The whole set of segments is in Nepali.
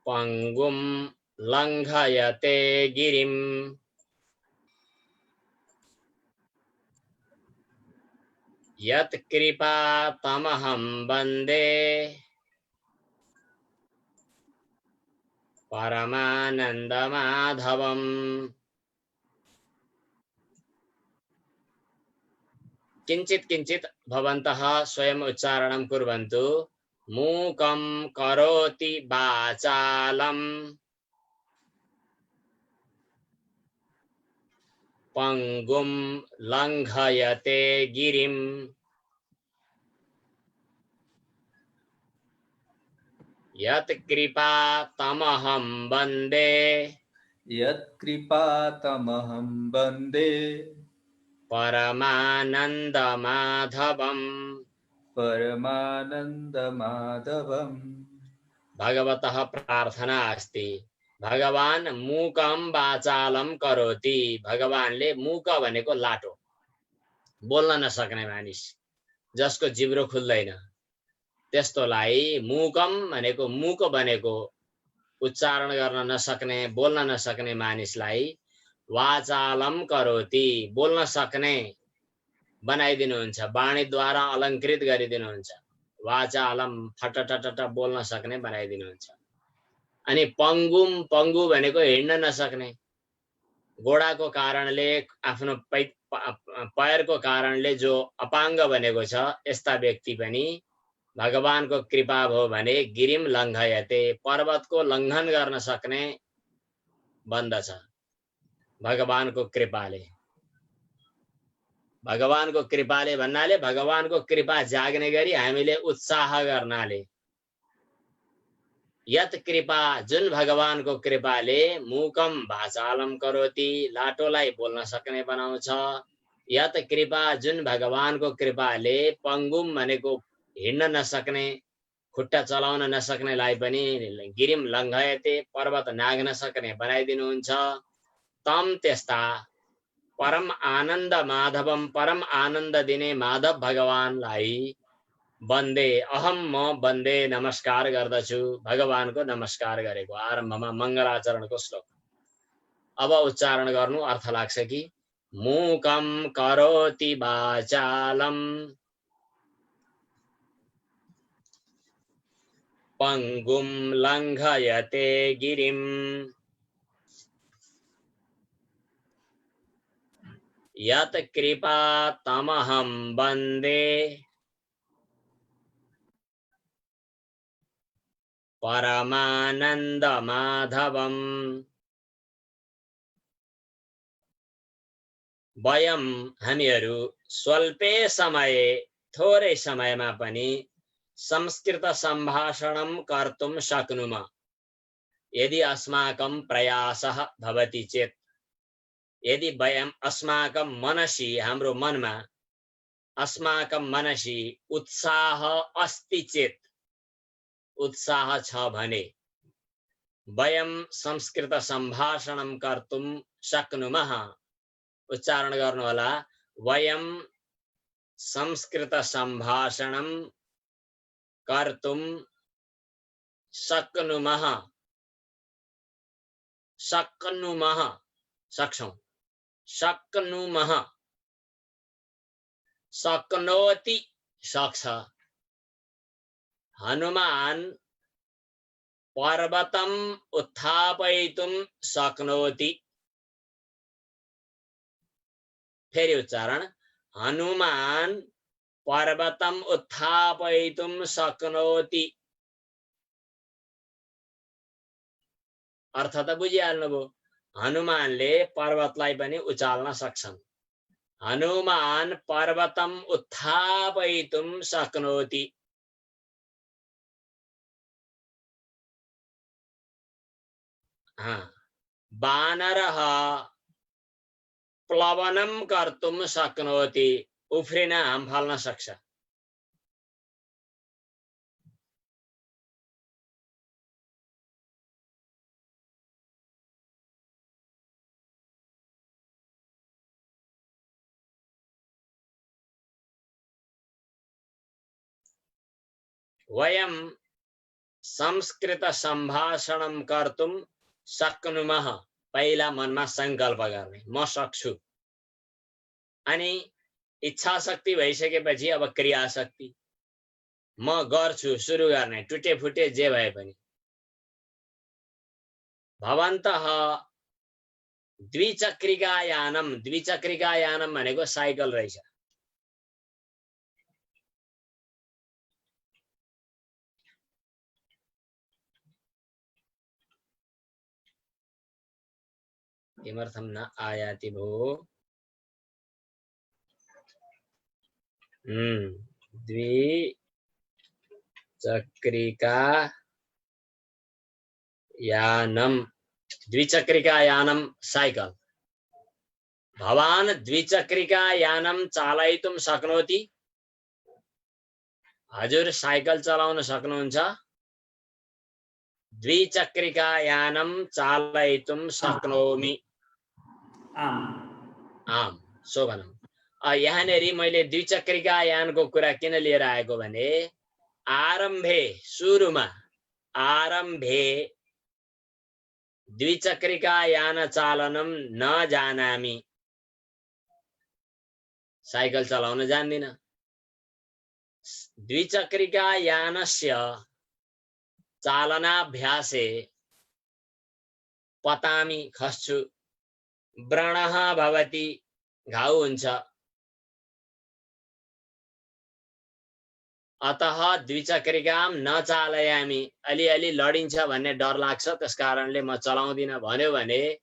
पंगुम लंघयते गिरिम यत्कृपा तमहं वन्दे परमानन्दमाधवम्। किंचित किंचित भवन्तः स्वयं उच्चारणं कुर्वन्तु। मूकं करोति वाचालम् पंगुं लंघयते गिरिम यत्कृपा तमहं वन्दे यत्कृपातमहं वन्दे परमानन्दमाधवम्। परमानन्दमाधवम्। भगवतः प्रार्थना अस्ति। भगवान मूकम वाचालम करोति। भगवानले मूक भनेको लाटो, बोल्न नसक्ने मानिस, जसको जिब्रो खुल्दैन, त्यस्तोलाई मूकम भनेको मूक भनेको उच्चारण गर्न नसक्ने, बोल्न नसक्ने मानिसलाई वाचालम करोति, बोल्न सक्ने बनाइदिनुहुन्छ, वाणीद्वारा अलङ्कृत गरिदिनुहुन्छ। वाचालम फटटटट बोल्न सक्ने बनाइदिनुहुन्छ। अनि पंगुम, पंगु भनेको हिँड्न नसक्ने, गोडाको कारणले, आफ्नो पैरको कारणले जो अपाङ्ग बनेको छ, यस्ता व्यक्ति पनि भगवानको कृपा भयो भने गिरिम लङ्घयते, पर्वतको लङ्घन गर्न सक्ने बन्दछ भगवानको कृपाले। भगवानको कृपाले भन्नाले भगवानको कृपा जाग्ने गरी हामीले उत्साह गर्नाले। यत कृपा, जुन भगवानको कृपाले मूकम वाचालम करोति, लाटोलाई बोल्न सक्ने बनाउँछ। यत कृपा, जुन भगवानको कृपाले पंगुम भनेको हिँड्न नसक्ने, खुट्टा चलाउन नसक्नेलाई पनि गिरिम लङ्घयते, पर्वत नाग्न सक्ने बनाइदिनुहुन्छ। तम, त्यस्ता परम आनन्द माधवम, परम आनन्द दिने माधव भगवानलाई वन्दे अहम, म वन्दे नमस्कार गर्दछु। भगवानको नमस्कार गरेको आरम्भमा मङ्गलाचरणको श्लोक। अब उच्चारण गर्नु, अर्थ लाग्छ कि मूकम करोति वाचालम पंगुम लङ्घयते गिरिम यत् कृपा तमहं वन्दे परमानन्दमाधवम्। वयम, हामीहरू स्वल्पे समये, थोरै समयमा पनि संस्कृत सम्भाषणं कर्तुं शक्नुम, यदि अस्माकं प्रयासः भवति चेत्। यदि वयम अस्माकं मनसि, हाम्रो मनमा, अस्माकं मनसि उत्साह अस्ति चेत्, उत्साह छ भने वयम संस्कृत सम्भाषणं कर्तुं शक्नुमः। उच्चारण गर्नु होला, वयम संस्कृत सम्भाषणं कर्तुं शक्नुमः। शक्नुमः, सक्छौं, शक्नुमः। शक्नोति, सक्छ। हनुमान पर्वतम् उत्थापयितुं शक्नोति। फेरि उच्चारण, हनुमान पर्वतम् उत्थापयितुं शक्नोति। अर्थ त बुझिहाल्नुभयो, हनुमानले पर्वतलाई पनि उचाल्न सक्छन्। हनुमान पर्वतम् उत्थापयितुं शक्नोति। बानरः प्लवनं कर्तुं शक्नोति, उफ्रिन, फाल्न सक्छ। वयम संस्कृत सम्भाषणं कर्तुं शक्नुमः। पहिला मनमा संकल्प गर्ने, म सक्छु। अनि इच्छा शक्ति भइसकेपछि अब क्रिया शक्ति, म गर्छु, सुरु गर्ने, टुटे फुटे जे भए पनि। भवन्तः द्विचक्रिका यानम, द्विचक्रिका यानम भनेको साइकल रहेछ। किमर्थं न आयाति भो? द्विचक्रिका यानम, द्विचक्रिका यानम साइकल। भवान द्विचक्रिका यानम चालयितुं शक्नोति? हजुर साइकल चलाउन सक्नुहुन्छ? द्विचक्रिका यानम चालयितुं शक्नोमि। आम, सो भनौं। यहाँनेरि मैले द्विचक्रिका यानको कुरा किन लिएर आएको भने आरम्भे, सुरुमा, आरम्भे द्विचक्रिका यान चालनम न जानामि, साइकल चलाउन जान्दिन। द्विचक्रिका यानस्य चालनाभ्यासे पतामि, खस्छु, व्रणः भवति, घाउ हुन्छ। अतः द्विचक्रिकां न चालयामि, अलिअलि लडिन्छ भन्ने डर लाग्छ, त्यसकारणले म चलाउँदिन भन्यो भने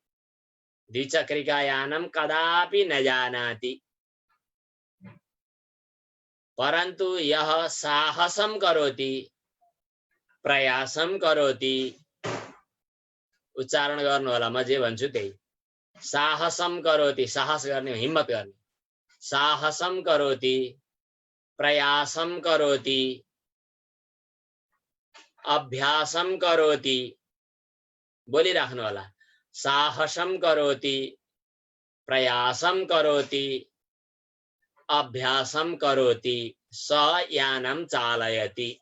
द्विचक्रिका यानम कदापि न जानाति। परन्तु यह साहसं करोति, प्रयासं करोति, उच्चारण गर्नु होला, म जे भन्छु त्यही। साहसं करोति, साहस गर्ने, हिम्मत गर्ने। साहसं करोति, प्रयासं करोति, अभ्यासं करोति, बोलिराख्नु होला। साहसं करोति, प्रयासं करोति, अभ्यासं करोति, स यानं चालयति।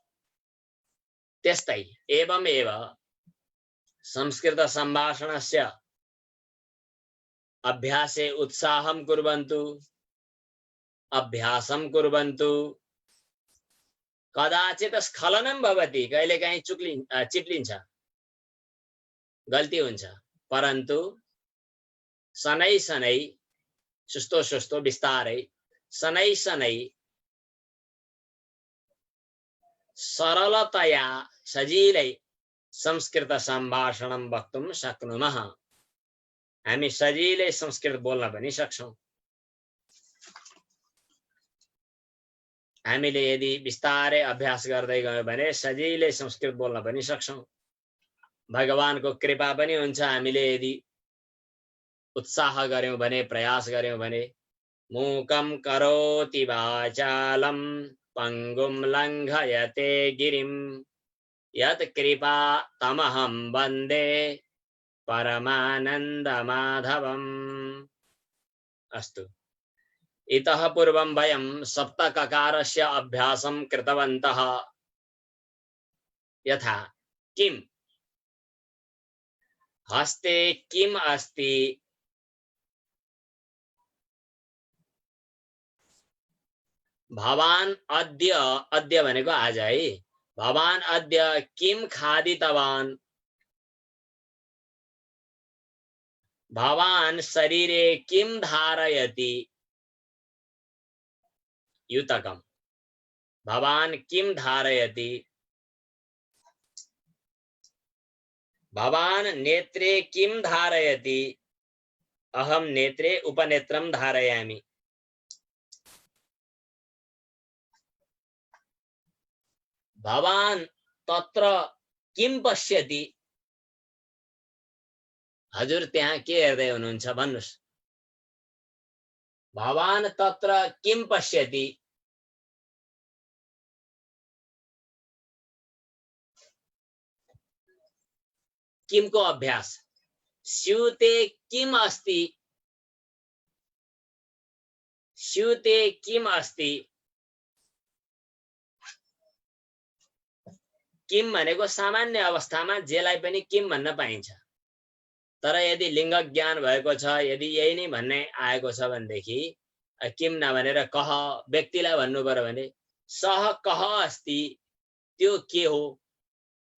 त्यस्तै एवमेव संस्कृत सम्भाषणस्य अभ्यासे उत्साहं कुर्वन्तु, अभ्यासं कुर्वन्तु। कदाचित स्खलनं भवति, कहिलेकाहीँ चिप्लिन्छ, गल्ती हुन्छ, परन्तु सनै सनै, सुस्तो सुस्तो, बिस्तारै, सनै सनै सरलतया, सजिलै संस्कृत सम्भाषणं वक्तुं शक्नुमः। हामी सजिलै संस्कृत बोल्न पनि सक्छौं। हामीले यदि बिस्तारै अभ्यास गर्दै गयौं भने सजिलै संस्कृत बोल्न पनि सक्छौं। भगवानको कृपा पनि हुन्छ हामीले यदि उत्साह गर्यौं भने, प्रयास गर्यौं भने। मूकं करोति वाचालं पंगुं लंघयते गिरिं यत् कृपा तमहं वन्दे परमानंद माधवम्। अस्तु, इतः पूर्वं वयं सप्तककारस्य अभ्यासं कृतवन्तः। यथा किं, हस्ते किं अस्ति, भवान अद्य, अद्य भनेको आज है, भवान अद्य किं खादितवान्, भवान शरीरे किं धारयति, युतकम्, भवान किं धारयति, भवान नेत्रे किं धारयति, अहम नेत्रे उपनेत्रं धारयामि। भवान तत्र किं पश्यति, हजुर त्यहाँ के हेर्दै हुनुहुन्छ भन्नुस्। भवान तत्र किं पश्यति, किं को अभ्यास। स्यूते किम् अस्ति, स्यूते किम् अस्ति, किम भनेको सामान्य अवस्थामा जेलाई पनि किम भन्न पाइन्छ। तर यदि लिङ्ग ज्ञान भएको छ, यदि यही नै भन्ने आएको छ भनेदेखि किम नभनेर कह व्यक्तिलाई भन्नु पर्यो भने सह कह अस्ति, त्यो के हो,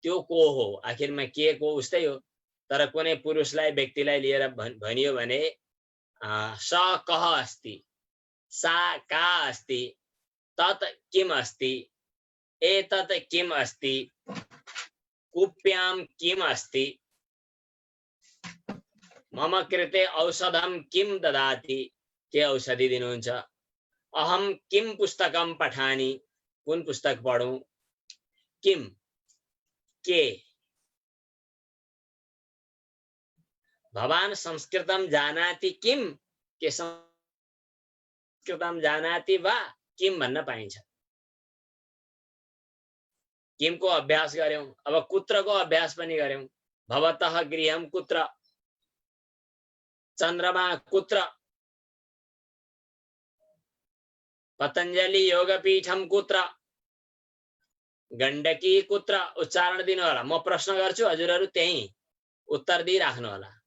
त्यो को हो, आखिरमा के को उस्तै हो। तर कुनै पुरुषलाई व्यक्तिलाई लिएर भनियो भने स कह अस्ति, सा का अस्ति, तत् किम अस्ति, एतत् किम अस्ति, कुप्याम किम अस्ति, मम कृते औषधम किम ददाति, के औषधि दिनुहुन्छ, अहम किम पुस्तकम पठानि, कुन पुस्तक पढौं, किम के, भवान संस्कृतम जानाति किम, के संस्कृतम जानाति वा, किम भन्न पाइन्छ। किमको अभ्यास गर्यौं। अब कुत्रको अभ्यास पनि गर्यौं। भवतः गृहम कुत्र, चन्द्रमा कुत्र, पतञ्जलि योगपीठम कुत्र, गण्डकी कुत्र, उच्चारण दिनु होला। म प्रश्न गर्छु, हजुरहरु त्यही उत्तर दिइराख्नु होला।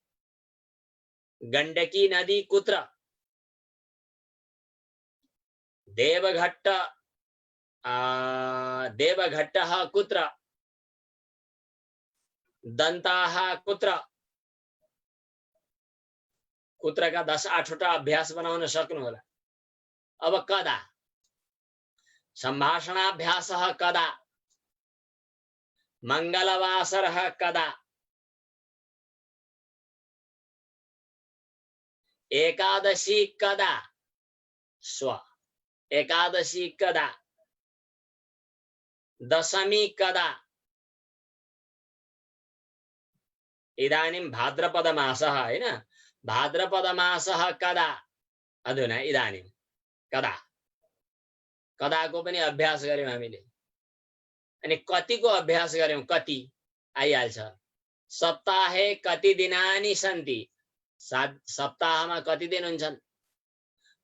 गण्डकी नदी कुत्र, देवघट्टः कुत्र, दन्ताः कुत्र। कुत्रका 10-8 वटा अभ्यास बनाउन सक्नु होला। अब कदा, सम्भाषणाभ्यासः कदा, मङ्गलवासरः कदा, एकादशी कदा, स्व एकादशी कदा, दशमी कदा। इदानीं भाद्रपदमासः हैन, भाद्रपदमासः कदा, अधुना इदानीं कदा, कदाको पनि अभ्यास गर्यौं हामीले। अनि कतिको अभ्यास गर्यौं, कति आइहाल्छ। सप्ताहे कति दिनानि सन्ति, सप्ताहमा कति दिन हुन्छन्।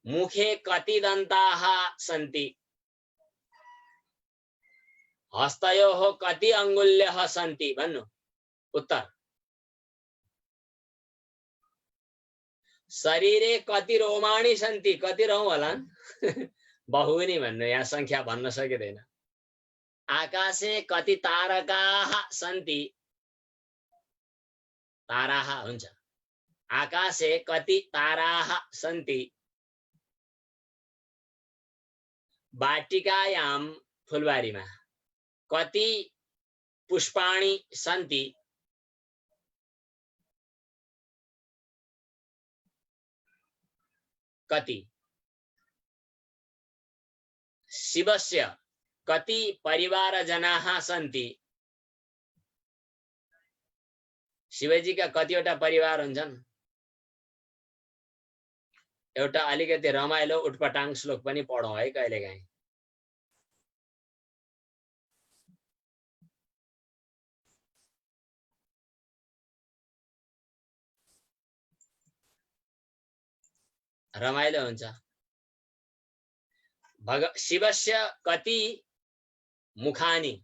मुखे कति दन्ताः सन्ति, हस्तयोः कति अङ्गुल्यः सन्ति, भन्नु उत्तर। शरीरे कति रोमाणि सन्ति, कति रौँ होलान् बहुनी भन्नु, यहाँ संख्या भन्न सकिँदैन। आकाशे कति तारकाः सन्ति, ताराः हुन्छ। आकाशे कति ताराः सन्ति। वाटिकायां, फुलबारीमा कति पुष्पाणि सन्ति, कति। शिवस्य कति परिवारजनाः सन्ति, शिवजीका कतिवटा परिवार हुन्छन्। एउटा अलिकति रमाइलो उटपटाङ श्लोक पनि पढौं है कहिलेकाहीँ। रमाइलो हुन्छ। शिवस्य कति मुखानि,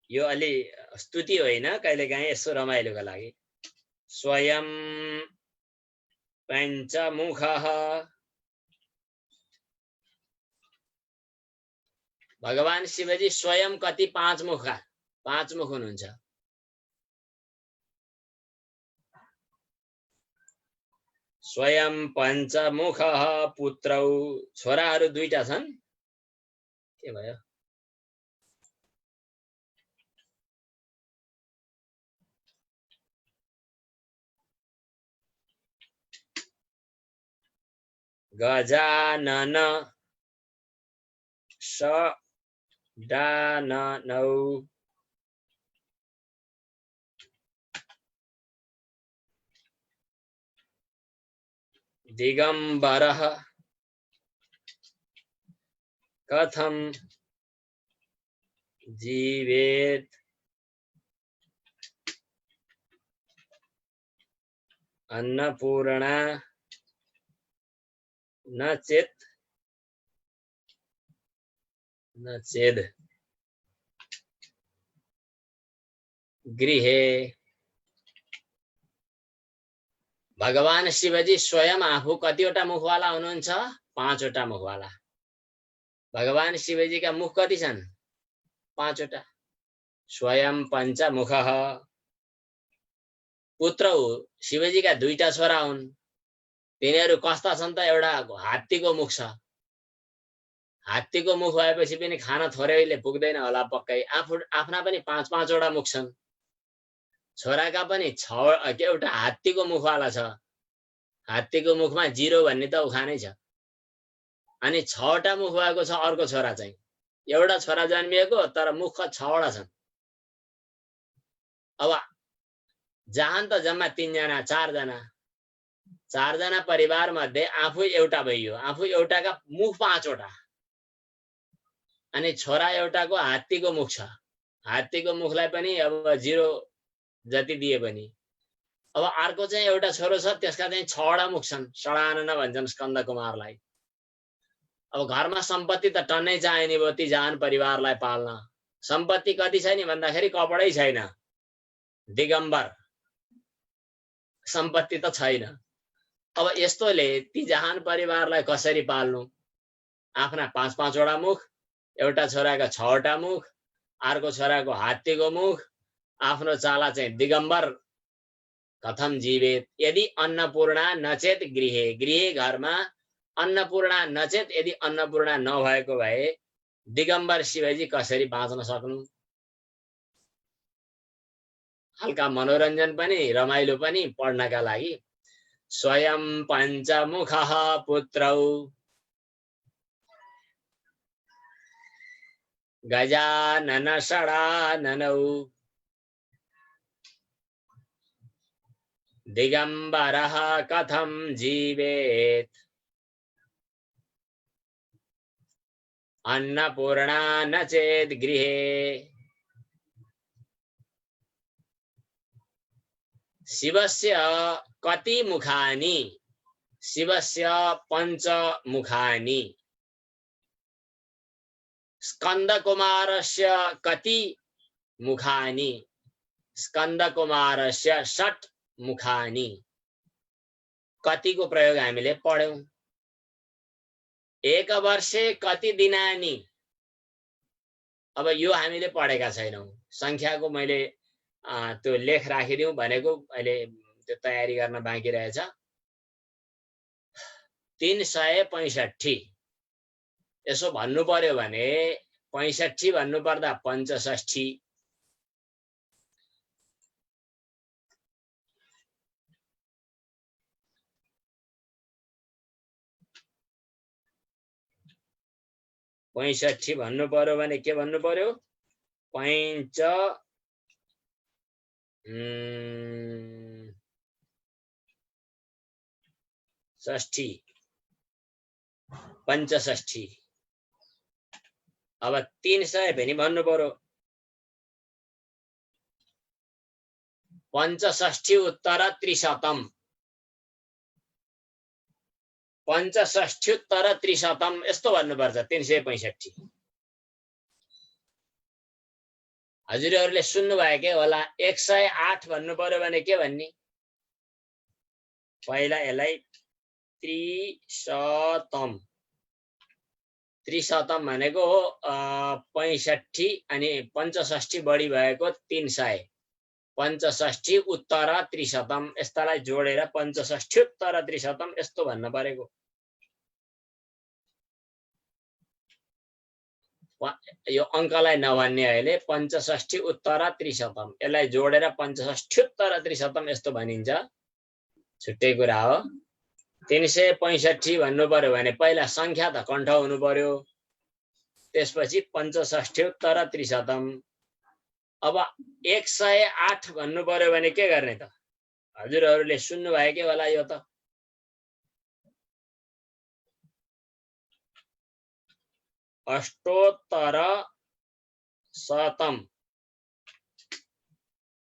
यो अलि स्तुति होइन, कहिलेकाहीँ यसो रमाइलोको लागि। स्वयं पञ्चमुखः, भगवान शिवजी स्वयं कति पाँच मुख हुनुहुन्छ। स्वयं पञ्चमुखः पुत्रौ, छोराहरू 2टा छन्। के भयो, गजानन षडाननौ, दिगंबरः कथं जीवेत्, अन्नपूर्णा न चेत न चेद गृहे। भगवान शिवजी स्वयं आफू कतिवटा मुखवाला हुनुहुन्छ? 5 वटा मुखवाला। भगवान शिवजी का मुख कति छन्? 5 वटा। स्वयं पञ्चमुखः। पुत्र शिवजी का 2टा छोरा हुन्। तिनीहरू कस्ता छन् त? एउटा हात्तीको मुख छ। हात्तीको मुख भएपछि पनि खान थोरैले पुग्दैन होला पक्कै। आफ्ना पनि 5-5 वटा मुख छन्। छोराका पनि 6 एउटा हात्तीको मुखवाला छ। हात्तीको मुखमा 0 भन्ने त उखानै छ। अनि 6 वटा मुख भएको छ अर्को छोरा चाहिँ। एउटा छोरा जन्मिएको तर मुख 6 वटा छन्। अब जहान त जम्मा 3 जना 4 जना। 4 जना परिवार मध्ये आफू एउटा भइयो। आफू एउटाका मुख 5 वटा। अनि छोरा एउटाको हात्तीको मुख छ। हात्तीको मुखलाई पनि अब 0 जति दिए पनि। अब अर्को चाहिँ एउटा छोरो छ त्यसका चाहिँ 6 वटा मुख छन्। षडानन भन्छन् स्कन्द कुमारलाई। अब घरमा सम्पत्ति त टन्नै चाहिने भयो ती जहान परिवारलाई पाल्न। सम्पत्ति कति छ नि भन्दाखेरि कपडै छैन। दिगम्बर सम्पत्ति त छैन। अब यस्तोले ती जहान परिवारलाई कसरी पाल्नु? आफ्ना 5-5 वटा मुख, एउटा छोराका 6 वटा मुख, अर्को छोराको हात्तीको मुख, आफ्नो चाला चाहिँ दिगम्बर। कथम जीवेत यदि अन्नपूर्णा नचेत गृहे। गृहे घरमा अन्नपूर्णा नचेत यदि अन्नपूर्णा नभएको भए दिगम्बर शिवजी कसरी बाँच्न सक्नु? हल्का मनोरञ्जन पनि रमाइलो पनि पढ्नका लागि। स्वयं पञ्चमुखः पुत्रौ गजानन षडाननौ दिगम्बरः कथं जीवेत् अन्नपूर्णा न चेत् गृहे। शिवस्य कति मुखानि? शिवस्य 5 मुखानि। स्कन्दकुमारस्य कति मुखानि? स्कन्दकुमारस्य 6 मुखानि। कति को प्रयोग हामीले पढ्यौं। 1 वर्षे कति दिनानि? अब यो हामीले पढेका छैनौं। संख्याको मैले त्यो लेख राखिदिउँ भनेको अहिले त्यो तयारी गर्न बाँकी रहेछ। 365। यसो भन्नु पर्यो भने 65 भन्नु पर्दा 65। पैँसठी भन्नु पर्यो भने के भन्नु पर्यो? 65 65। अब 300 पनि भन्नु पर्यो। 65 उत्तर 300। 65 उत्तर 300 यस्तो भन्नुपर्छ। 365। हजुरहरूले सुन्नु भएकै होला। 108 भन्नु पर्यो भने के भन्ने? पहिला यसलाई 300। 300 भनेको हो 65 अनि 65 बढी भएको 300। 65 उत्तर 300 यस्तालाई जोडेर 65 उत्तर 300 यस्तो भन्न परेको। यो अंकलाई नभन्ने अहिले 65 उत्तर 300 यसलाई जोडेर 65 उत्तर 300 यस्तो भनिन्छ। छुट्टै कुरा हो। 365 भन्नु पर्यो भने पहिला संख्या त कण्ठ हुनु पर्यो। त्यसपछि 65 उत्तर 300। अब 108 भन्नु पर्यो भने के गर्ने त? हजुरहरूले सुन्नु भएकै होला यो त। अष्टोत्तर शतम।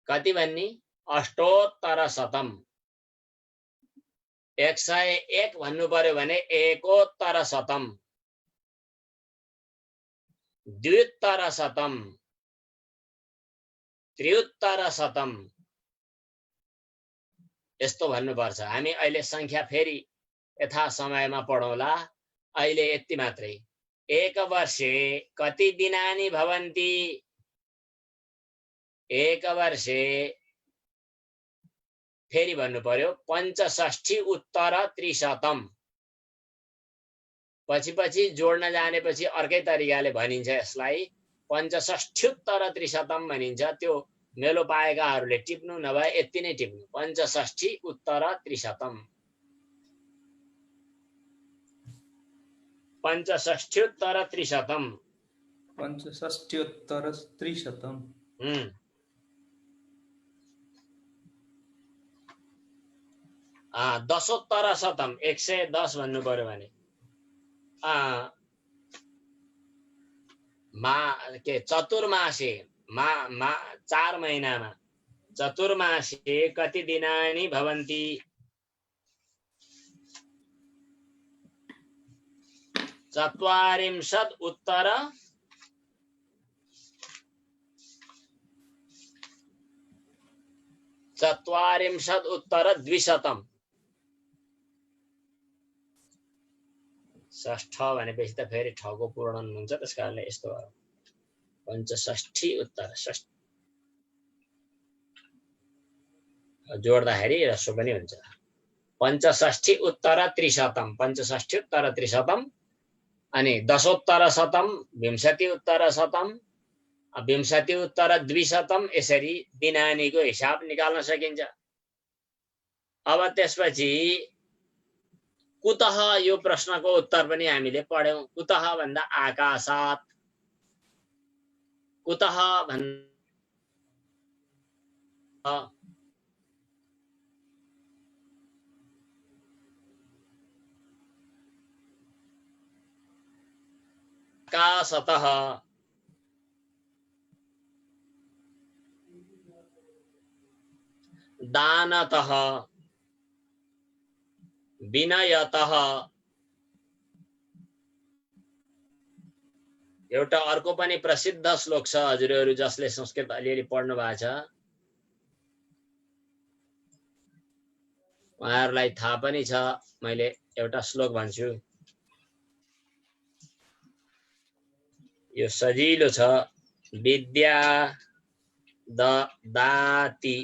कति भन्ने? अष्टोत्तर शतम। 101 भन्नु पर्यो भने एकोत्तर शतम, द्व्युत्तर शतम, त्रियुत्तर शतम यस्तो भन्नुपर्छ। हामी अहिले संख्या फेरि यथा समयमा पढौँला। अहिले यति मात्रै। एक वर्षे कति दिनानि भवन्ति? एक वर्षे फेरि भन्नु पर्यो 65 उत्तर 300। पछि जोड्न जानेपछि अर्कै तरिकाले भनिन्छ यसलाई 65 उत्तर 300 भनिन्छ। त्यो मेलो पाएकाहरूले टिप्नु, नभए यति नै टिप्नु। 65 उत्तर 300, 65 उत्तर 300, 65 उत्तर 300। दशोत्तर शतम 110 भन्नु पर्यो भने चतुर्मासे 4 महिनामा चतुर्मासे कति दिनानि भवन्ति? चत्वारिंशत् उत्तर 200। षष्ठ भनेपछि त फेरि ठको पूर्ण हुन्छ, त्यस कारणले यस्तो भयो। 65 उत्तर 6 जोड्दाखेरि रस्व पनि हुन्छ। 65 उत्तर 300, 65 उत्तर 300 अनि दशोत्तर शतम, 20 उत्तर शतम, 20 उत्तर 200 यसरी दिनानीको हिसाब निकाल्न सकिन्छ। अब त्यसपछि कुतः, यो प्रश्नको उत्तर पनि हामीले पढ्यौं। कुतः भन्दा आकाशात्, कुतः भन्दा आकाशतः, दानतः, विनयतः। एउटा अर्को पनि प्रसिद्ध श्लोक छ, हजुरहरू जसले संस्कृत अलिअलि पढ्नु भएको छ उहाँहरूलाई थाहा पनि छ। मैले एउटा श्लोक भन्छु, यो सजिलो छ। विद्या ददाति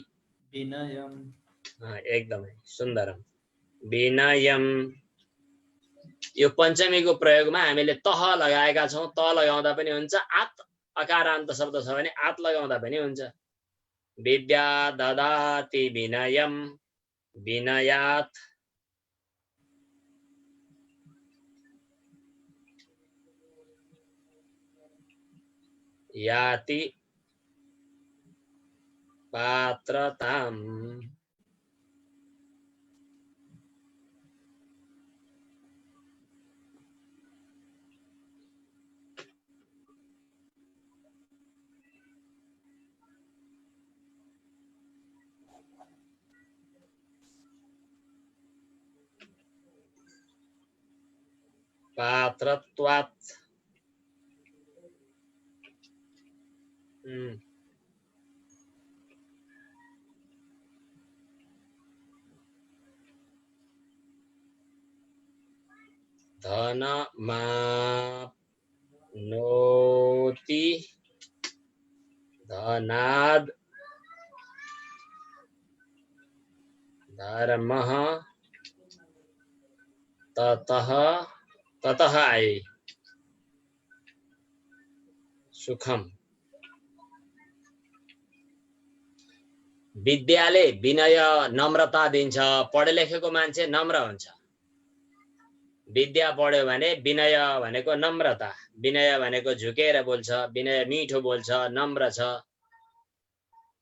विनयम, एकदमै सुन्दरम। विनयम, यो पञ्चमीको प्रयोगमा हामीले तह लगाएका छौं। त लगाउँदा पनि हुन्छ, आत अकारान्त शब्द छ भने आत लगाउँदा पनि हुन्छ। विद्या ददाति विनयम, विनयात् याति पात्रताम्। पात्रत्वात् धनमाप्नोति धनाद् धर्मः ततः, ततः आए सुखम। विद्याले विनय नम्रता दिन्छ। पढे लेखेको मान्छे नम्र हुन्छ। विद्या पढ्यो भने विनय भनेको नम्रता, विनय भनेको झुकेर बोल्छ, विनय मिठो बोल्छ, नम्र छ,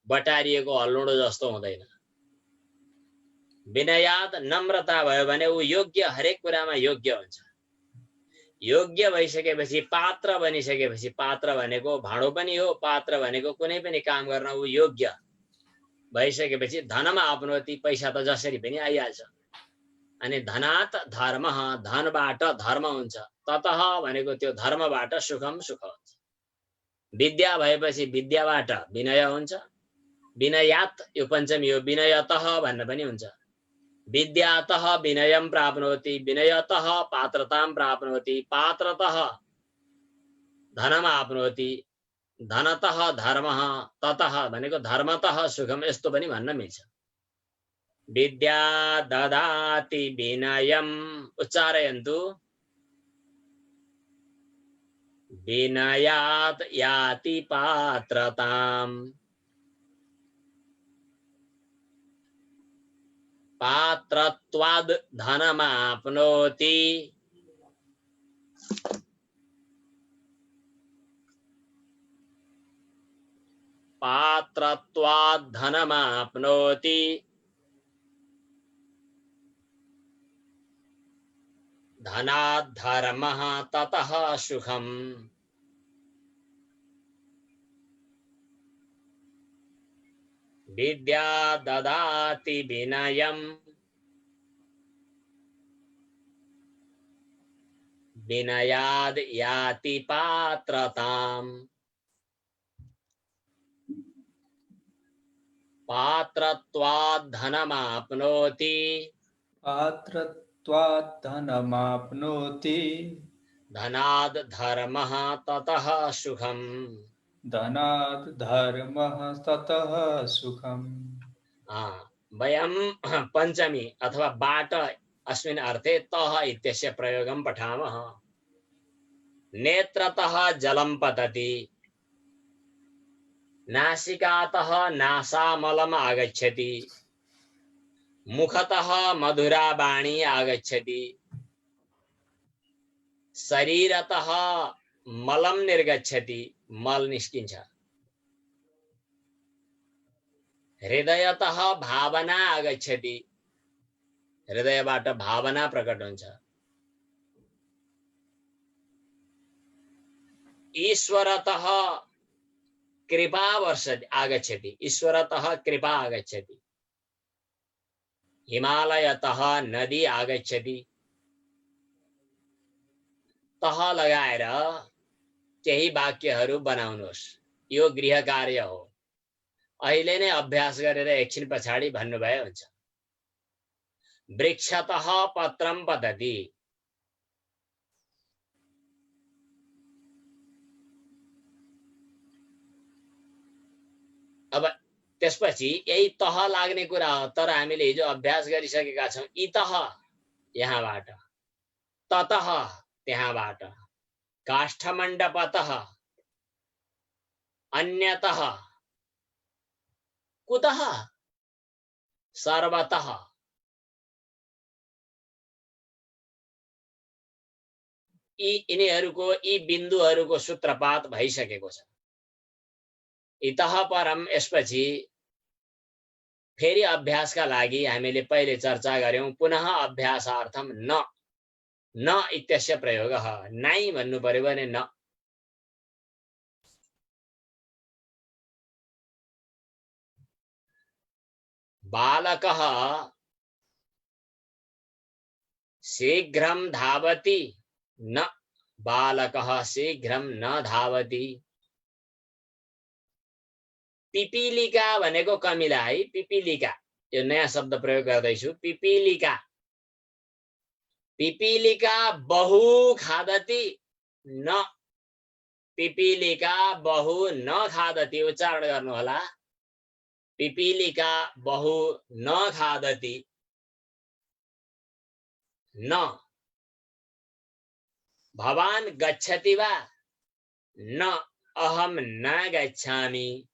बटारिएको हल्लुडो जस्तो हुँदैन। विनयात् नम्रता भयो भने ऊ योग्य, हरेक कुरामा योग्य हुन्छ। योग्य भइसकेपछि पात्र बनिसकेपछि, पात्र भनेको भाँडो पनि हो, पात्र भनेको कुनै पनि काम गर्न ऊ योग्य भइसकेपछि धनमा आफ्नोति, पैसा त जसरी पनि आइहाल्छ। अनि धनात् धर्म, धनबाट धर्म हुन्छ। ततः भनेको त्यो धर्मबाट सुखम सुख हुन्छ। विद्या भएपछि विद्याबाट विनय हुन्छ। विनयात् यो पञ्चमी हो, विनयतः भन्न पनि हुन्छ। विद्यातः विनयं प्राप्नोति, विनयतः पात्रतां प्राप्नोति, पात्रतः धनम आप्नोति, धनतः धर्मः, ततः भनेको धर्मतः सुखम, यस्तो पनि भन्न मिल्छ। विद्या ददाति विनयम्, उच्चारयन्तु। विनयात् याति पात्रताम्, पात्रत्वाद् धनमाप्नोति, पात्रत्वाद् धनमाप्नोति, धनात् धर्मः, ततः सुखम्। विद्या ददाति विनयम्, विनयाद् याति पात्रताम्, पात्रत्वाद् धनमाप्नोति, पात्रत्वात् धनमाप्नोति, धनाद् धर्मः, ततः सुखम्। धनात् धर्मः ततः सुखम्। वयं पञ्चमी अथवा बाट अस्मिन् अर्थे तः इत्यस्य प्रयोगं पठामः। नेत्रतः जलं पतति, नासिकातः नासामलम् आगच्छति, मुखतः मधुरा वाणी आगच्छति, शरीरतः मलं निर्गच्छति, मल निस्किन्छ, हृदयतः भावना आगच्छति, हृदयबाट भावना प्रकट हुन्छ, ईश्वरतः कृपा वर्षति आगच्छति, ईश्वरतः कृपा आगच्छति, हिमालयतः नदी आगच्छति। तह लगाएर केही वाक्यहरू बनाउनुहोस्। यो गृह कार्य हो। अहिले नै अभ्यास गरेर एकछिन पछाडि भन्नुभए हुन्छ। वृक्षतः पत्रम पतति, अब त्यसपछि यही तह लाग्ने कुरा हो, तर हामीले हिजो अभ्यास गरिसकेका छौं। इतः यहाँबाट, ततः त्यहाँबाट, काष्ठमण्डपतः, अन्यतः, कुतः, सर्वतः। यिनीहरूको यी बिन्दुहरूको सूत्रपात भइसकेको छ। इतः परम यसपछि फेरि अभ्यासका लागि हामीले पहिले चर्चा गर्यौं। पुनः अभ्यासार्थम न, न इत्यस्य प्रयोगः। नाइ भन्नु पर्यो भने न। बालकः शीघ्रं धावति, न, बालकः शीघ्रं न धावति। पिपीलिका भनेको कमिला है। पिपीलिका, यो नयाँ शब्द प्रयोग गर्दैछु। पिपीलिका, पिपीलिका बहु खादति, न, पिपीलिका बहु न खादति। उच्चारण गर्नु होला। पिपीलिका बहु न खादति, न। भवान् गच्छति वा, न, अहं न गच्छामि।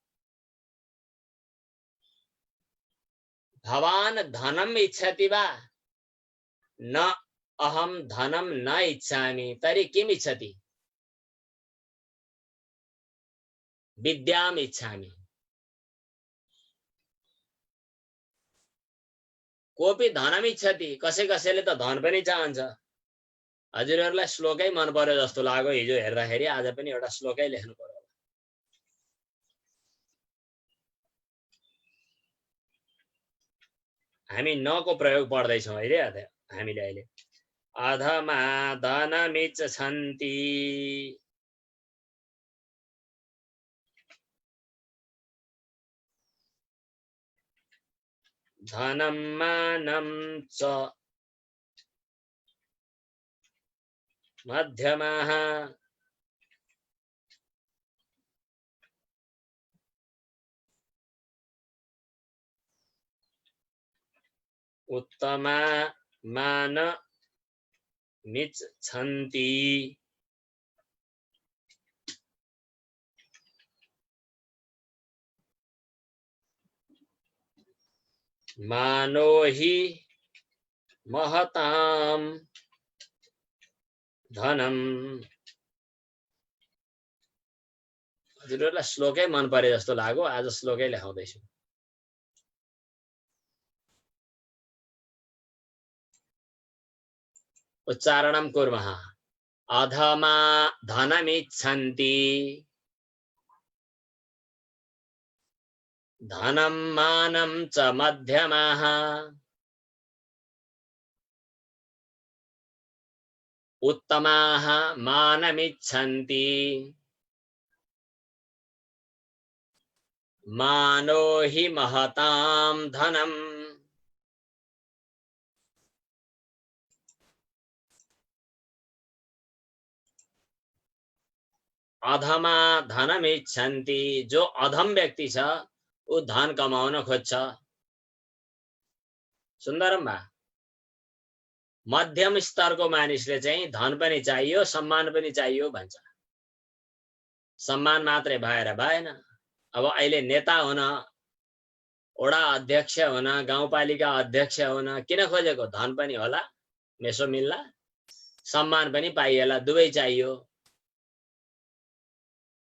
भवान् धनम् इच्छति वा, न, अहं धनं न इच्छामि। तर्हि किम् इच्छति? विद्याम् इच्छामि। कोपी धनम् इच्छति, कसैले त धन पनि चाहन्छ। हजुरहरूलाई श्लोकै मन पर्यो जस्तो लाग्यो हिजो हेर्दाखेरि। आज पनि एउटा श्लोकै लेख्नु पर्यो। हामी न को प्रयोग पढ्दैछौँ अहिले। हामीले अहिले अधमा धनमिच्छन्ति धनं मानं च मध्यमः उत्तमा मानमिच्छन्ति मानो हि महतां धनम्। हजुरहरूलाई श्लोकै मन परे जस्तो लाग्यो, आज श्लोकै लेखाउँदैछु। उच्चारणं कुर्मः। अधमा धनमिच्छन्ति धनं मानं च मध्यमः उत्तमाः मानमिच्छन्ति मानो हि महतां धनम्। अधमा धनमिच्छन्ति, जो अधम व्यक्ति छ ऊ धन कमाउन खोज्छ। सुन्दरम बा। मध्यम स्तरको मानिसले चाहिँ धन पनि चाहियो सम्मान पनि चाहियो भन्छ। सम्मान मात्रै भएर भएन। अब अहिले नेता हुन, वडा अध्यक्ष हुन, गाउँपालिका अध्यक्ष हुन किन खोजेको? धन पनि होला, मेसो मिल्ला, सम्मान पनि पाइएला, दुवै चाहियो।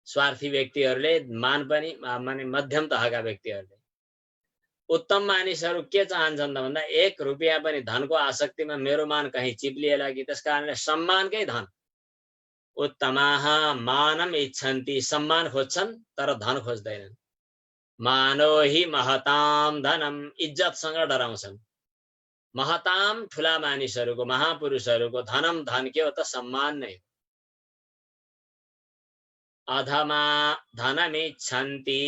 स्वार्थी व्यक्तिहरूले मान पनि, माने मध्यम तहका व्यक्तिहरूले। उत्तम मानिसहरू के चाहन्छन् त भन्दा 1 रुपैयाँ पनि धनको आसक्तिमा मेरो मान कहीं चिप्लिएला कि, त्यसकारणले सम्मानकै धन। उत्तमाः मानम इच्छन्ति, सम्मान खोज्छन् तर धन खोज्दैनन्। मानो हि महतां धनम, इज्जतसँग डराउँछन्। महतां ठुला मानिसहरूको, महापुरुषहरूको धनम, धन के हो त? सम्मान नै हो। अधमा धनमिच्छन्ति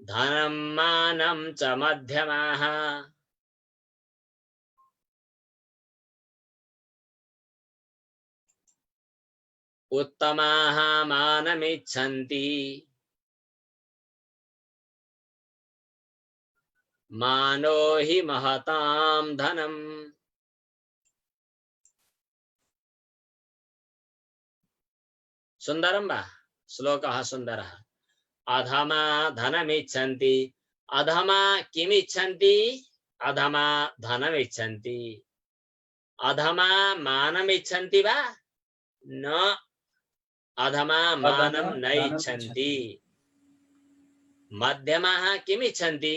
धनं मानं च मध्यमः उत्तमाः मानमिच्छन्ति मानो हि महतां धनम्। सुन्दरं वा? श्लोकः सुन्दरः। अधमा धनमिच्छन्ति, अधमा किमिच्छन्ति? अधमा धनमिच्छन्ति। अधमा मानमिच्छन्ति वा? न, अधमा मानं न इच्छन्ति। मध्यमाः किमिच्छन्ति?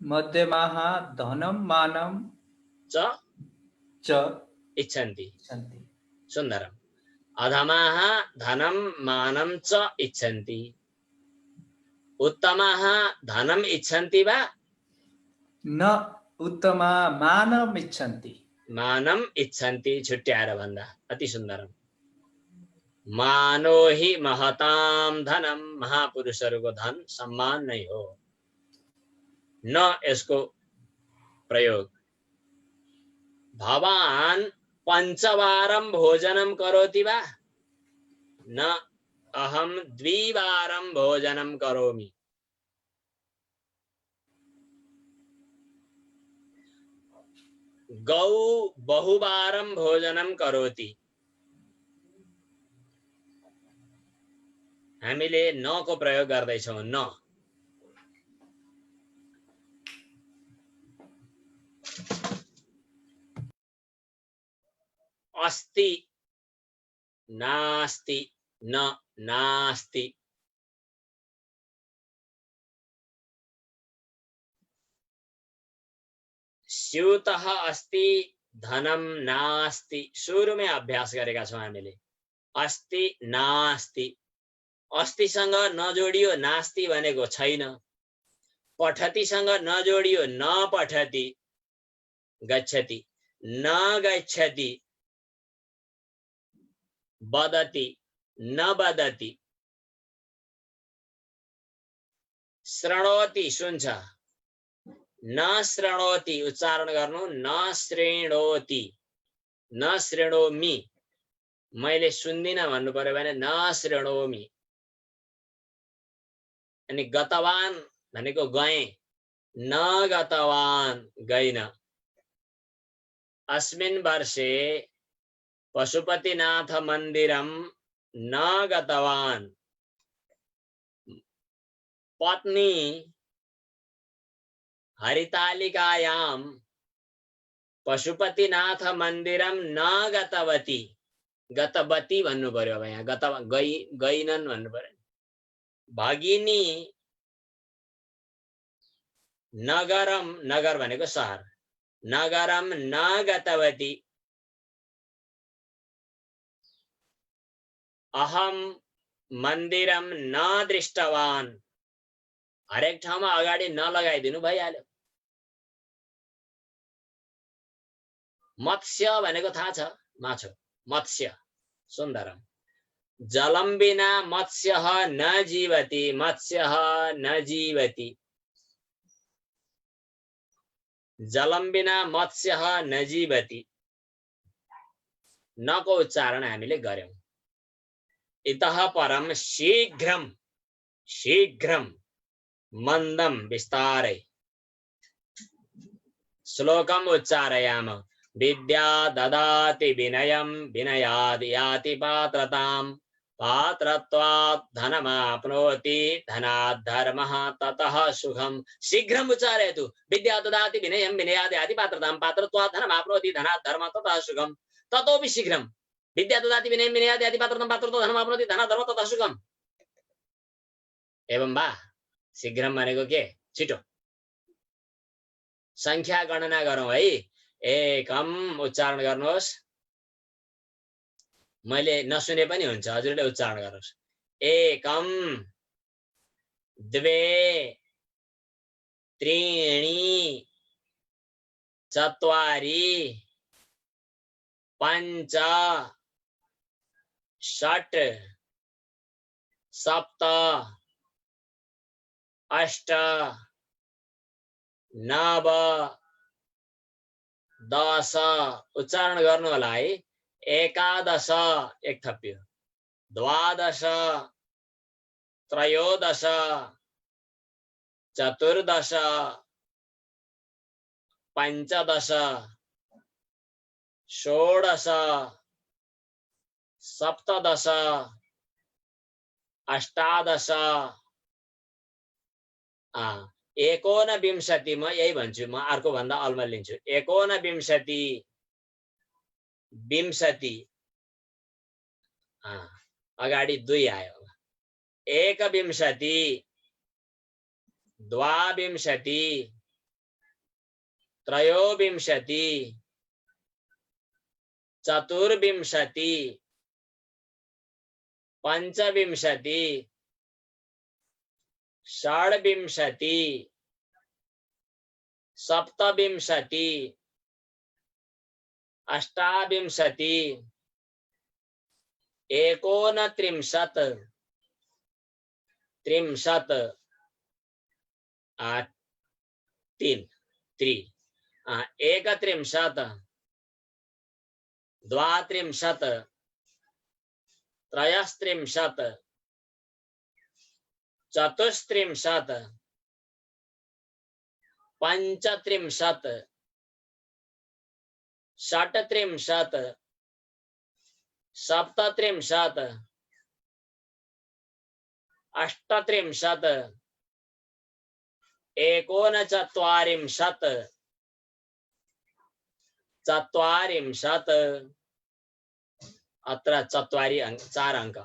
मध्यमाः धनं मानं च इच्छन्ति। सुन्दरम्। अधमाः धनं मानं च इच्छन्ति। उत्तमाः धनम् इच्छन्ति वा? न, उत्तमा मानम इच्छन्ति। मानम इच्छन्ति छुट्याएर भन्दा अति सुन्दरम। मानो हि महतां धनम, महापुरुषहरूको धन सम्मान नै हो। न यसको प्रयोग। भवान पञ्चवारं भोजनं करोति वा? न, अहम 2 वारं भोजनं करोमि। गौ बहुवारं भोजनं करोति। हामीले न को प्रयोग गर्दैछौँ। न अस्ति नास्ति, न नास्ति। स्यूतः अस्ति धनं नास्ति। सुरुमै अभ्यास गरेका छौँ हामीले। अस्ति नास्ति, अस्तिसँग नजोडियो नास्ति भनेको छैन। पठतिसँग न जोडियो, न पठति गच्छति, न गच्छति, वदति न वदति, शृणोति सुन्छ, न शृणोति उच्चारण गर्नु, न शृणोति, न शृणोमि, मैले सुन्दिन भन्नु पर्यो भने न शृणोमि। अनि गतवान भनेको गए, न गतवान गइन। अस्मिन् वर्षे पशुपतिनाथ मन्दिरम न गतवान, पत्नी हरितालिकायां पशुपतिनाथ मन्दिरम न गतवती, गतवती भन्नु पर्यो अब यहाँ, गइनन् भन्नु पर्यो। भगिनी नगरम, नगर भनेको शहर, नगरम न गतवती, अहम मन्दिरम न दृष्टवान, हरेक ठाउँमा अगाडि न लगाइदिनु भइहाल्यो। मत्स्य भनेको थाहा छ, माछो, मत्स्य, सुन्दरम। जलम बिना मत्स्यः न जीवति, मत्स्यः न जीवति, जलम बिना मत्स्यः न जीवति। न को उच्चारण हामीले गर्यौं। इतः परम शीघ्रम, शीघ्रम, मन्दम विस्तारै। श्लोकम उच्चारयाम। विद्या ददाति विनयं, विनयाद् याति पात्रताम्, पात्रत्वात् धनमाप्नोति, धनात् धर्मः, ततः सुखम्। शीघ्रम् उच्चारयतु। विद्या ददाति विनयं, विनयाद् याति पात्रताम्, पात्रत्वात् धनमाप्नोति, धनात् धर्मः, ततः सुखम्। ततोपि शीघ्रम्। विद्या ददाति विनयं, विनयाद् याति पात्रताम्, पात्रत्वात् धनमाप्नोति, धनात् धर्मः, ततः सुखम्। एवं वा? शीघ्रम् भनेको के? छिटो। संख्या गणना गरौँ है। एकम उच्चारण गर्नुहोस्। मैले नसुने पनि हुन्छ, हजुरले उच्चारण गर्नुहोस्। एकम, द्वे, त्रीणि, चत्वारि, पञ्च, षट्, सप्त, अष्ट, नव, दश, उच्चारण गर्नु होला है। एकादश, एक थप्यो, द्वादश, त्रयोदश, चतुर्दश, पञ्चदश, षोडश, सप्तदश, अष्टादश, एकोनविंशति, म यही भन्छु, म अर्को भन्दा अल्मा लिन्छु। एकोनविंशति, विंशति, अगाडि 2 आयो। एकविंशति, द्वाविंशति, त्रयोविंशति, चतुर्विंशति, पंचविंशति, षड्विंशति, सप्तविंशति, अष्टाविंशति, एकोनत्रिंशत्, त्रिंशत्, 3 एकत्रिंशत्, द्वात्रिंशत्, त्रयस्त्रिंशत्, चतुस्त्रिंशत्, पञ्चत्रिंशत्, षट्त्रिंशत्, सप्तत्रिंशत्, अष्टत्रिंशत्, एकोनचत्वारिंशत्, चत्वारिंशत्, अत्र 4 अंक।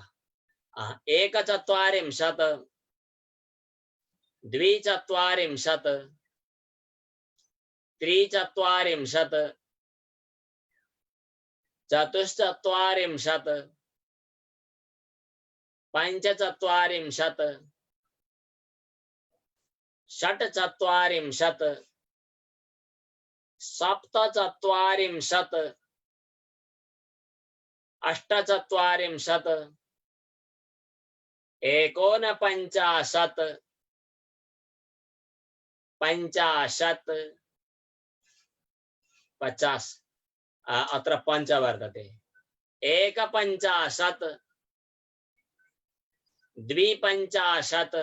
एकचत्वारिंशत्, द्विचत्वारिंशत्, त्रिचत्वारिंशत्, चतुश्चत्वारिंशत्, पञ्चचत्वारिंशत्, षट्चत्वारिंशत् सप्तचत्वारिंशत् अष्टचत्वारिंशत् एकोनपञ्चाशत् पञ्चाशत् 50 अत्र पञ्च वर्तते एकपञ्चाशत् द्विपञ्चाशत्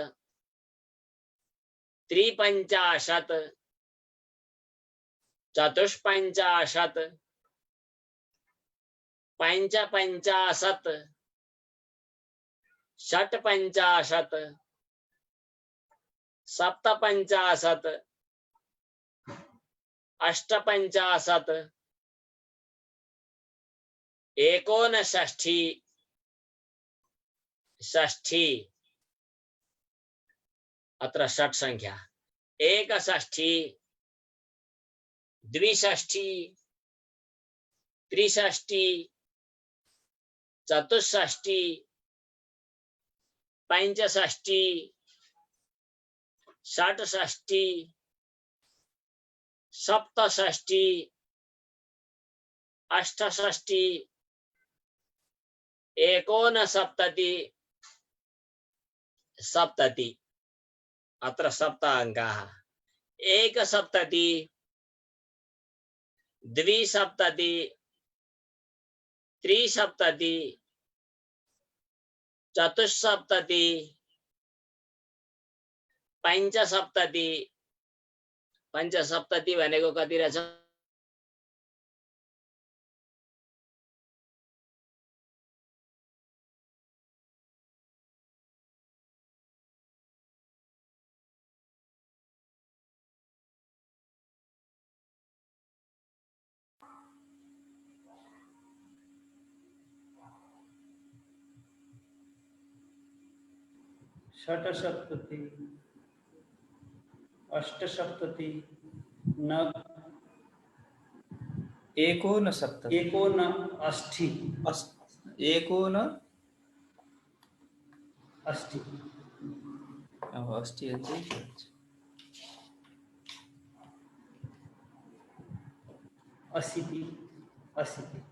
त्रिपञ्चाशत् चतुष्पञ्चाशत् पञ्चपञ्चाशत् षट्पञ्चाशत् सप्तपञ्चाशत् अष्टपञ्चाशत् एकोनषष्टि षष्टि अत्र षट् संख्या एकषष्टि द्विषष्टि त्रिषष्टि चतुष्षष्टि पञ्चषष्टि षट्षष्टि सप्तषष्टि अष्टषष्टि एकोनसप्तति सप्तति अत्र सप्त अंकाः एकसप्तति द्विसप्तति त्रिसप्तति चतुस्सप्तति पञ्चसप्तति पञ्चसप्तति भनेको कति रहेछ षट्सप्तति अष्टसप्तति एकोनसप्तति एकोनअष्टि अष्टि अष्टि अशीति अशीति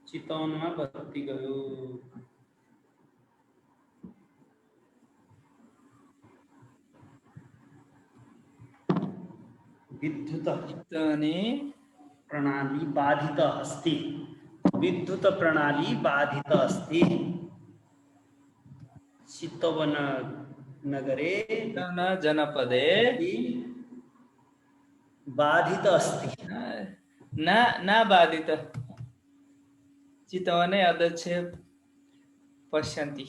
चितवनमा बत्ती गयो विद्युत प्रणाली बाधित अस्ति विद्युत प्रणाली बाधित अस्ति चितवन नगरे जनपदे बाधित अस्ति न बाधित चितवने अध्यक्ष पश्यन्ति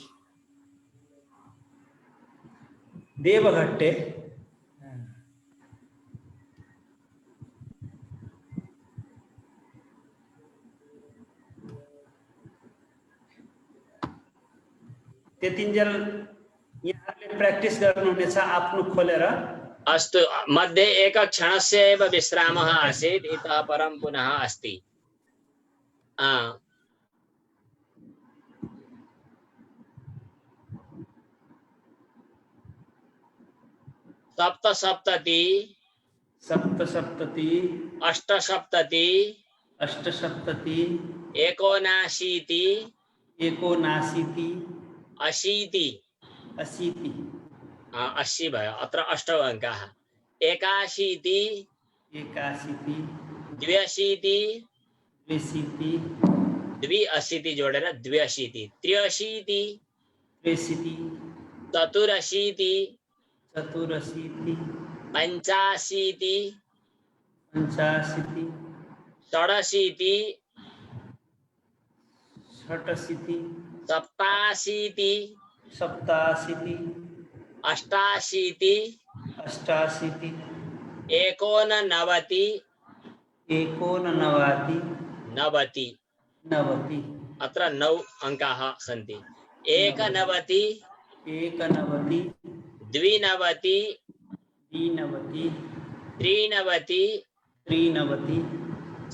देवघट्टे त्यतिन्जेल यहाँले प्र्याक्टिस गर्नुहुनेछ आफ्नो खोलेर अस्तु मध्ये एक क्षणस्य एव विश्रामः आसीत् इतः परं पुनः अस्ति सप्तसप्तति सप्तसप्तति अष्टसप्तति अष्टसप्तति एकोनाशीति एकोनाशीति अशीति अशीति 80 भयो अत्र अष्टौ अंकाः एकाशीति एकाशीति द्व्यशीति त्रिशीति द्विअशीति जोडेर द्व्यशीति त्र्यशीति त्रिशीति चतुरशीति चतुरशीति पञ्चाशीति पञ्चाशीति षडशीति षटशीति सप्ताशीति सप्ताशीति अष्टाशीति अष्टाशीति एकोननवति एकोननवति नवति नवति अत्र 9 अंकाः सन्ति एकनवति एकनवति द्विनवति त्रिनवति त्रिनवति त्रिनवति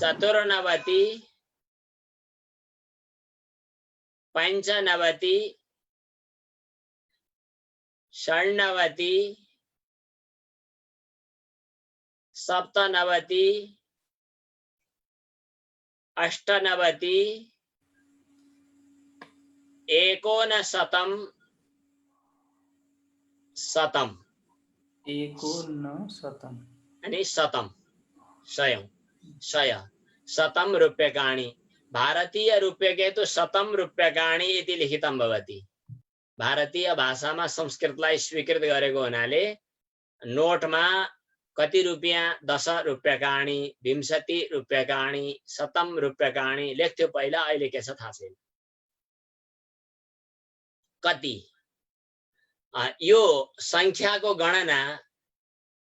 चतुर्नवति पंचनवति षण्णवति सप्तनवति अष्टनवति एकोनशतं शतम एकोनशतं यानी शतम शय शतम रूप्यकाणि भारतीय रूप्यके तो शतम रूप्यकाणि इति लिखितं भवति। भारतीय भाषामा संस्कृतलाई स्वीकृत गरेको हुनाले नोटमा कति रुपियाँ 10 रूप्यकाणि 20 रूप्यकाणि शतम रूप्यकाणि लेख्थ्यो पहिला, अहिले के छ थाहा छैन कति। यो संख्याको गणना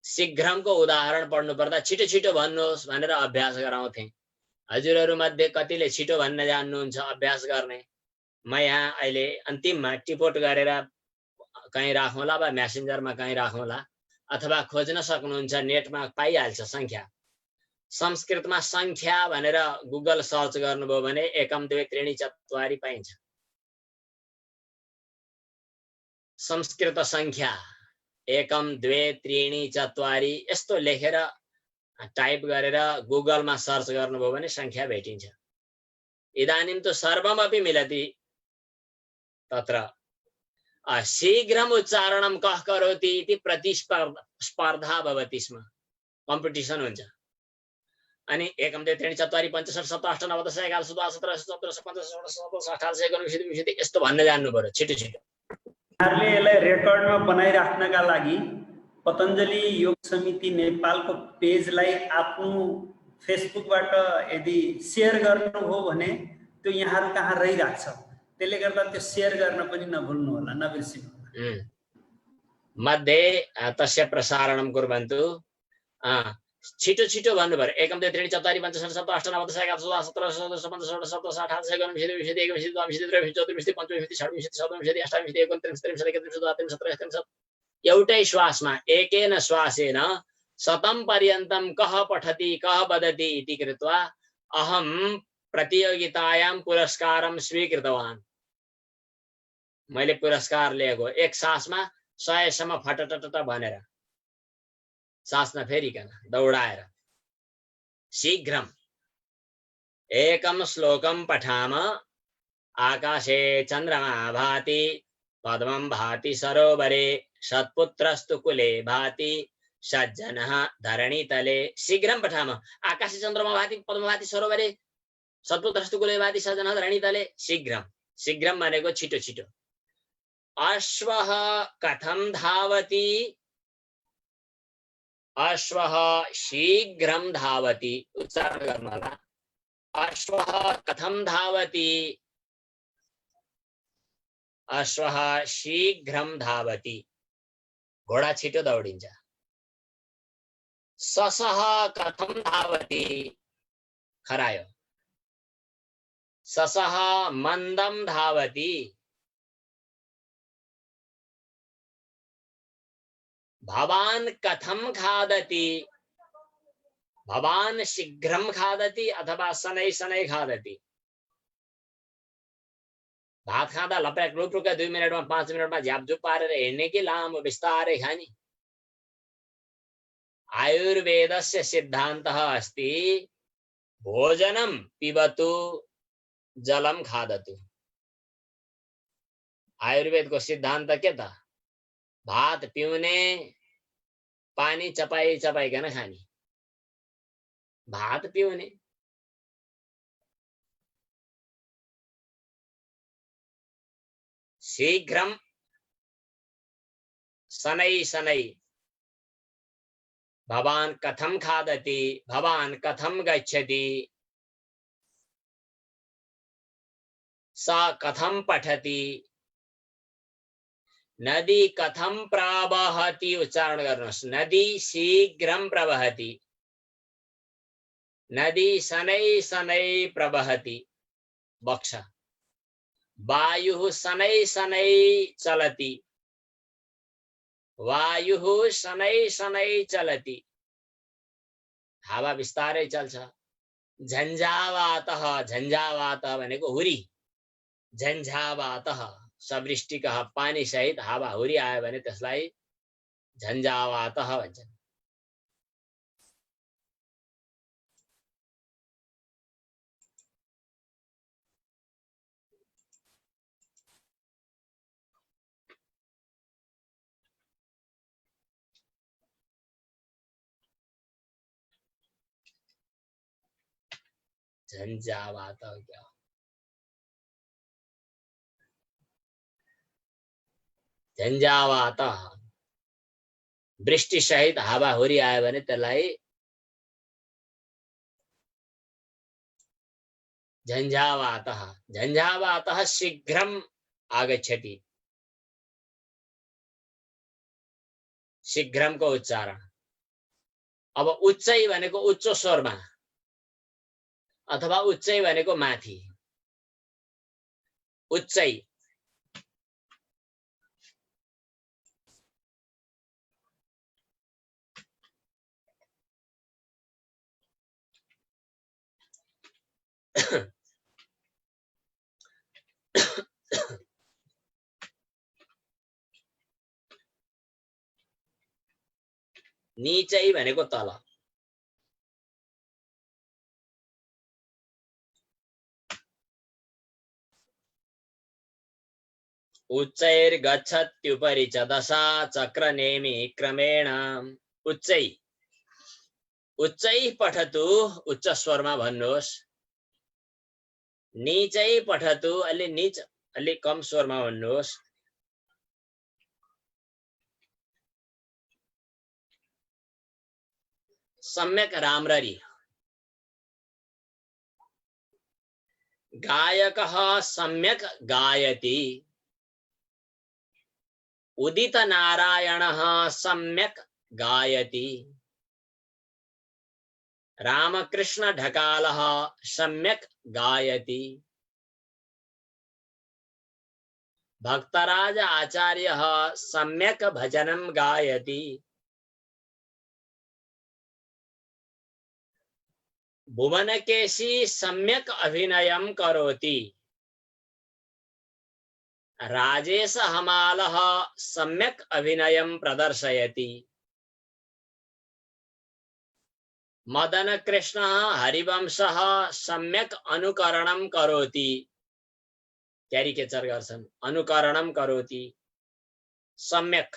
शीघ्रमको उदाहरण पढ्नु पर्दा छिटो छिटो भन्नुहोस् भनेर अभ्यास गराउँथे। हजुरहरु मध्ये कतिले छिटो भन्न जान्नुहुन्छ अभ्यास गर्ने? म यहाँ अहिले अन्तिममा टिपोट गरेर कहीँ राखौँला वा मेसेन्जरमा कहीँ राखौँला, अथवा खोज्न सक्नुहुन्छ, नेटमा पाइहाल्छ संख्या। संस्कृतमा संख्या भनेर गुगल सर्च गर्नुभयो भने 1 2 3 4 पाइन्छ। संस्कृत संख्या 1 2 3 4 यस्तो लेखेर टाइप गरेर गुगलमा सर्च गर्नुभयो भने संख्या भेटिन्छ। इदानीं तो सर्वमपि मिलति तत्र। शीघ्रम् उच्चारणं कः करोति इति प्रतिस्पर्धा भवति स्म, कम्पिटिसन हुन्छ। अनि 1 2 3 4 5 6 7 8 9 10 11 12 13 14 15 16 17 18 19 20 यस्तो भन्न जान्नु पर्यो छिटो छिटो। यहाँहरूले यसलाई रेकर्डमा बनाइराख्नका लागि पतञ्जलि योग समिति नेपालको पेजलाई आफ्नो फेसबुकबाट यदि शेयर गर्नुभयो भने त्यो यहाँहरू कहाँ रहिराख्छ। त्यसले गर्दा त्यो शेयर गर्न पनि नभुल्नु होला, नबिर्सिनु होला। मध्ये तस्य प्रसारणं कुर्वन्तु। छिटो छिटो भन्नु पर्यो। 1 2 3 4 5 6 7 8 9 10 11 12 17 16 17 18 19 20 21 22 23 24 25 26 27 28 29 30 31 एउटै श्वासमा एकेन श्वासेन शतं पर्यन्तं कः पठति कः वदति इति कृत्वा अहं प्रतियोगितायां पुरस्कारं स्वीकृतवान्। मैले पुरस्कार लिएको एक सासमा 100 सम्म फटटट भनेर, सास नफेरिकन दौडाएर। शीघ्रम् एकं श्लोकं पठाम। आकाशे चन्द्रमा भाति पद्मं भाति सरोवरे सत्पुत्रस्तु कुले भाति सज्जनः धरणीतले। शीघ्रं पठाम। आकाशे चन्द्रमा भाति पद्मं भाति सरोवरे सत्पुत्रस्तु कुले भाति सज्जनः धरणीतले। शीघ्रं, शीघ्रं भनेको छिटो छिटो। अश्वः कथं धावति? अश्वः शीघ्रं धावति। उच्चारण गर्नु होला। अश्वः कथं धावति? अश्वः शीघ्रं धावति। घोडा छिटो दौडिन्छ। ससः कथं धावति? खरायो। ससः मन्दं धावति। भवान् कथं खादति? भवान् शीघ्रं खादति अथवा शनै शनै खादति? भात खाँदा लपक लुपरुक 2 मिनेटमा 5 मिनेटमा झ्यापझुप पारेर हिँड्ने कि लामो बिस्तारै खाने? आयुर्वेदस्य सिद्धान्तः अस्ति भोजनं पिबतु जलं खादतु। आयुर्वेदको सिद्धान्त के त? भात पिउने, पानी चपाई चपाइकन खाने। भात पिउने, शीघ्रं शनै शनै। भवान् कथं खादति? भवान् कथं गच्छति? सा कथं पठति? नदी कथं प्रवहति? उच्चारण गर्नुहोस्। नदी शीघ्रं प्रवहति। नदी शनै शनै प्रवहति। बक्ष। वायुः शनै शनै चलति। वायुः शनै शनै चलति, हावा बिस्तारै चल्छ। झन्झावातः, झन्झावातः भनेको हुरी, झन्झावातः सवृष्टिकः पानी सहित हावा हुरी आयो भने त्यसलाई झन्झावातः भन्छन्। झन्झावातः क्या? झन्झावातः वृष्टि सहित हावा हुरी आयो भने त्यसलाई झन्झावातः। झन्झावातः शीघ्रम आगच्छति, शीघ्रम को उच्चारण। अब उच्चै भनेको उच्च स्वरमा अथवा उच्चै भनेको माथि, उच्चै। नीचै भनेको तल, उच्चैर्गच्छत्युपरि च दशा चक्रनेमि क्रमेण। उच्चै, उच्चै पठतु, उच्च स्वरमा भन्नुहोस्। नीचै पठतु, अलि नीच, अलि कम स्वरमा भन्नुहोस्। सम्यक राम्ररी। गायकः सम्यक गायति, उदित नारायणः सम्यक गायति, रामकृष्ण ढकालः सम्यक गायति, भक्तराज आचार्यः सम्यक भजनं गायति, भुवनकेशी सम्यक अभिनयं करोति, राजेश हमालः सम्यक अभिनयं प्रदर्शयति, मदन कृष्ण हरिवंशः सम्यक अनुकरणं करोति, क्यारिकेचर गर्छन्, अनुकरणं करोति, सम्यक।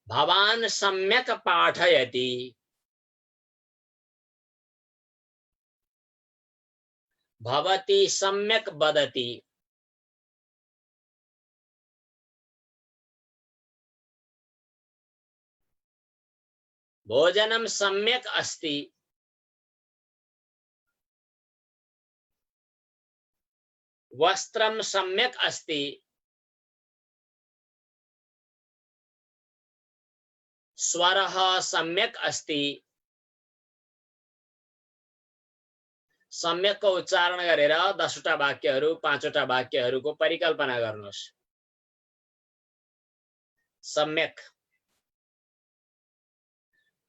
भवान् सम्यक पाठयति, भवती सम्यक वदति, भोजनं सम्यक अस्ति, वस्त्रं सम्यक अस्ति, स्वरः सम्यक अस्ति। सम्यकको उच्चारण गरेर 10 वटा वाक्यहरू 5 वटा वाक्यहरूको परिकल्पना गर्नुहोस्। सम्यक।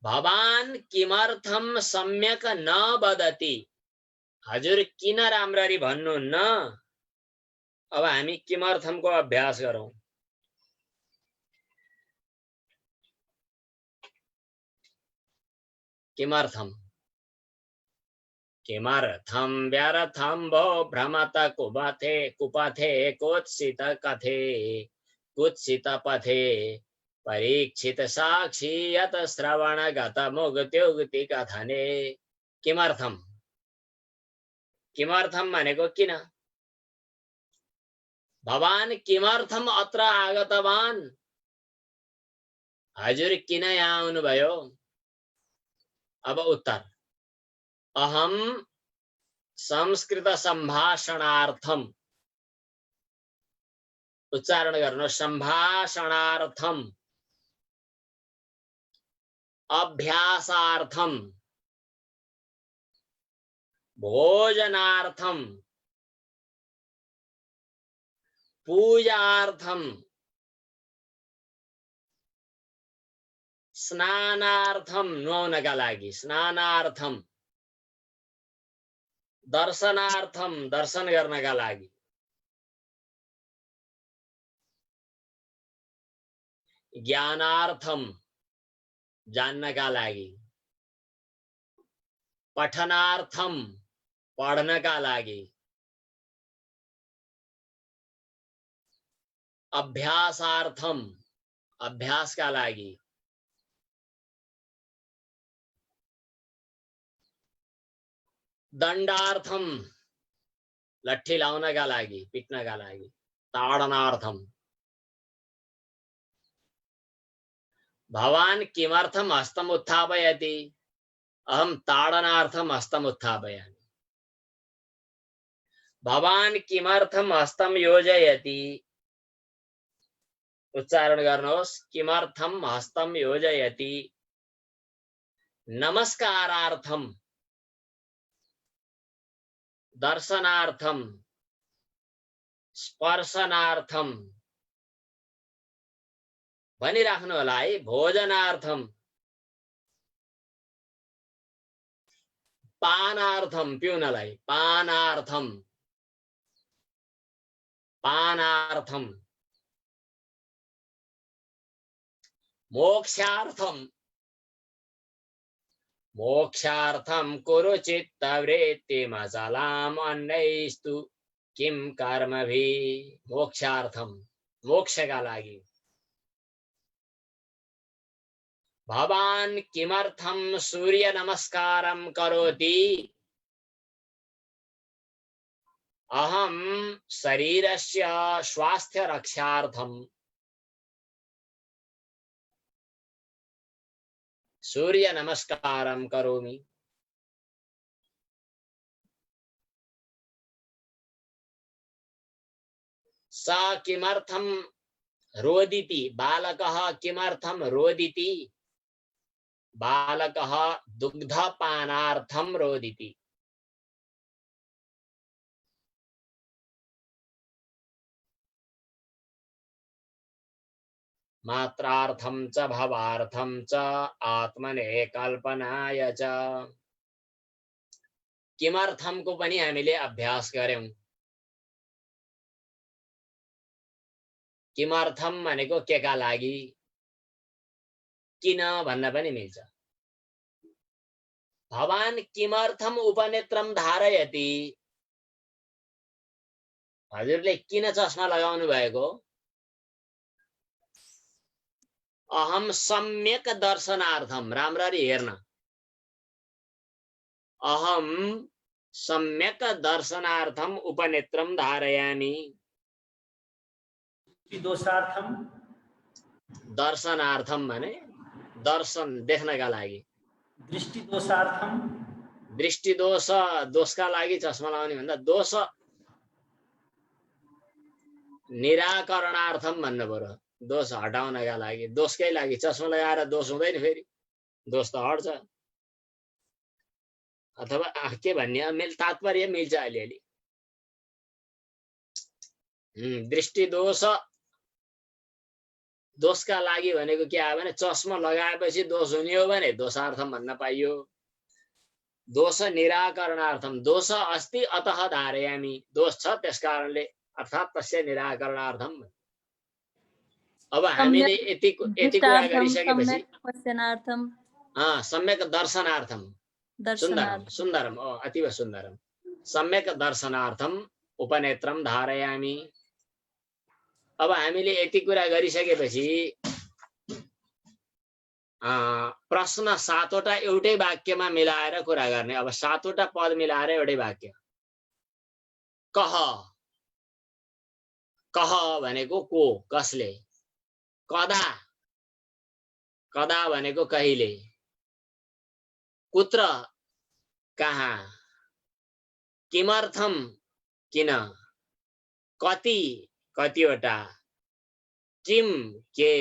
भवान किमर्थम सम्यक न वदति, हजुर किन राम्ररी भन्नुहुन्न। अब हामी किमर्थमको अभ्यास गरौँ। किमर्थम, किमर्थम व्यर्थम भो भ्रमत कुपथे कुपथे कुत्सित कथे कुत्सित पथे परीक्षित साक्षी यत श्रवण गत मुक्त्युक्ति कथने। किमर्थम, किमर्थम भनेको किन। भवान किमर्थम अत्र आगतवान, हजुर किन यहाँ आउनुभयो। अब उत्तर, अहम संस्कृत सम्भाषणार्थम, उच्चारण गर्नु, सम्भाषणार्थम अभ्यासार्थम भोजनार्थम पूजार्थम स्नानार्थम नुहाउनका लागि, स्नानार्थम। दर्शनार्थम दर्शन गर्नका लागि। ज्ञानार्थम जान्नका लागि। पठनार्थम पढ्नका लागि। अभ्यासार्थम अभ्यासका लागि। दण्डार्थम लट्ठी लाउनका लागि, पिट्नका लागि। ताडनार्थम। भवान् किमर्थम हस्तम उत्थापयति? अहम ताडनार्थम हस्तम उत्थापयामि। भवान् किमर्थम हस्तम योजयति? उच्चारण गर्नुहोस्, किमर्थम हस्तम योजयति? नमस्कारार्थम, दर्शनार्थम, स्पर्शनार्थम। भनिराख्नु होला है। भोजनार्थम, पानार्थम पिउनलाई, पानार्थम, पानार्थम। मोक्षार्थम, मोक्षार्थम कुरु चित्तवृत्तिमचलाम् अन्यैस्तु किम कर्मभिः। मोक्षार्थम मोक्षका लागि। भवान् किमर्थम सूर्य नमस्कारं करोति? अहम शरीरस्य स्वास्थ्य रक्षार्थम सूर्य नमस्कारं करोमि। स किमर्थम रोदिति? बालकः किमर्थम रोदिति? बालकः दुग्धपानार्थम रोदिति। मात्रार्थम च भवार्थम च आत्मने कल्पनाय च। किमर्थम को पनि हामीले अभ्यास गर्यौं। किमर्थम भनेको केका लागि, किन भन्न पनि मिल्छ। भवान् किमर्थम उपनेत्रम धारयति? हजुरले किन चस्मा लगाउनु भएको? अहम सम्यक दर्शनार्थम, राम्ररी हेर्न। अहम सम्यक दर्शनार्थम उपनेत्रम धारयामि। दोषार्थम, दर्शनार्थम भने दर्शन देख्नका लागि। दृष्टि दोषार्थम, दृष्टि दोष दोषका लागि चस्मा लगाउने भन्दा दोष निराकरणार्थम भन्नु पर्यो। दोष हटाउनका लागि, दोषकै लागि। चस्मा लगाएर दोष हुँदैन, फेरि दोष त हट्छ। अथवा के भन्ने मेल तात्पर्य मिल्छ अलिअलि। दृष्टि दोष दोषका लागि भनेको के आयो भने चस्मा लगाएपछि दोष हुने हो भने दोषार्थम भन्न पाइयो। दोष निराकरणार्थम, दोष अस्ति अतः धारयामि, दोष छ त्यसकारणले अर्थात् तस्य निराकरणार्थम। अब हामीले यति कुरा गरिसकेपछि सम्यक दर्शनार्थम, सुन्दरम सुन्दरम, अतीव सुन्दरम। सम्यक दर्शनार्थम उपनेत्रम धारयामि। अब हामीले यति कुरा गरिसकेपछि प्रश्न 7 वटा एउटै वाक्यमा मिलाएर कुरा गर्ने। अब 7 वटा पद मिलाएर एउटै वाक्य। कह, कह भनेको को, कसले। कदा, कदा भनेको कहिले। कुत्र, कहाँ। किमर्थम, किन। कति, कतिवटा। किम, के।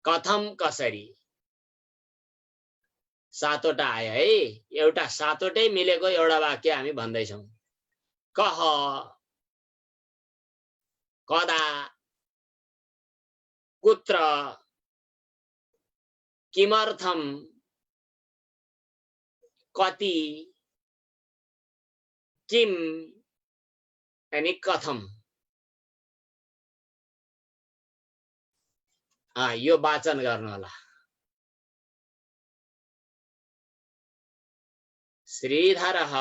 कथम, कसरी। 7 वटा आयो है। एउटा 7 वटै मिलेको एउटा वाक्य हामी भन्दैछौँ। कह, कदा, कुत्र, किमर्थम, कति, किम अनि कथम। यो वाचन गर्नु होला। श्रीधरः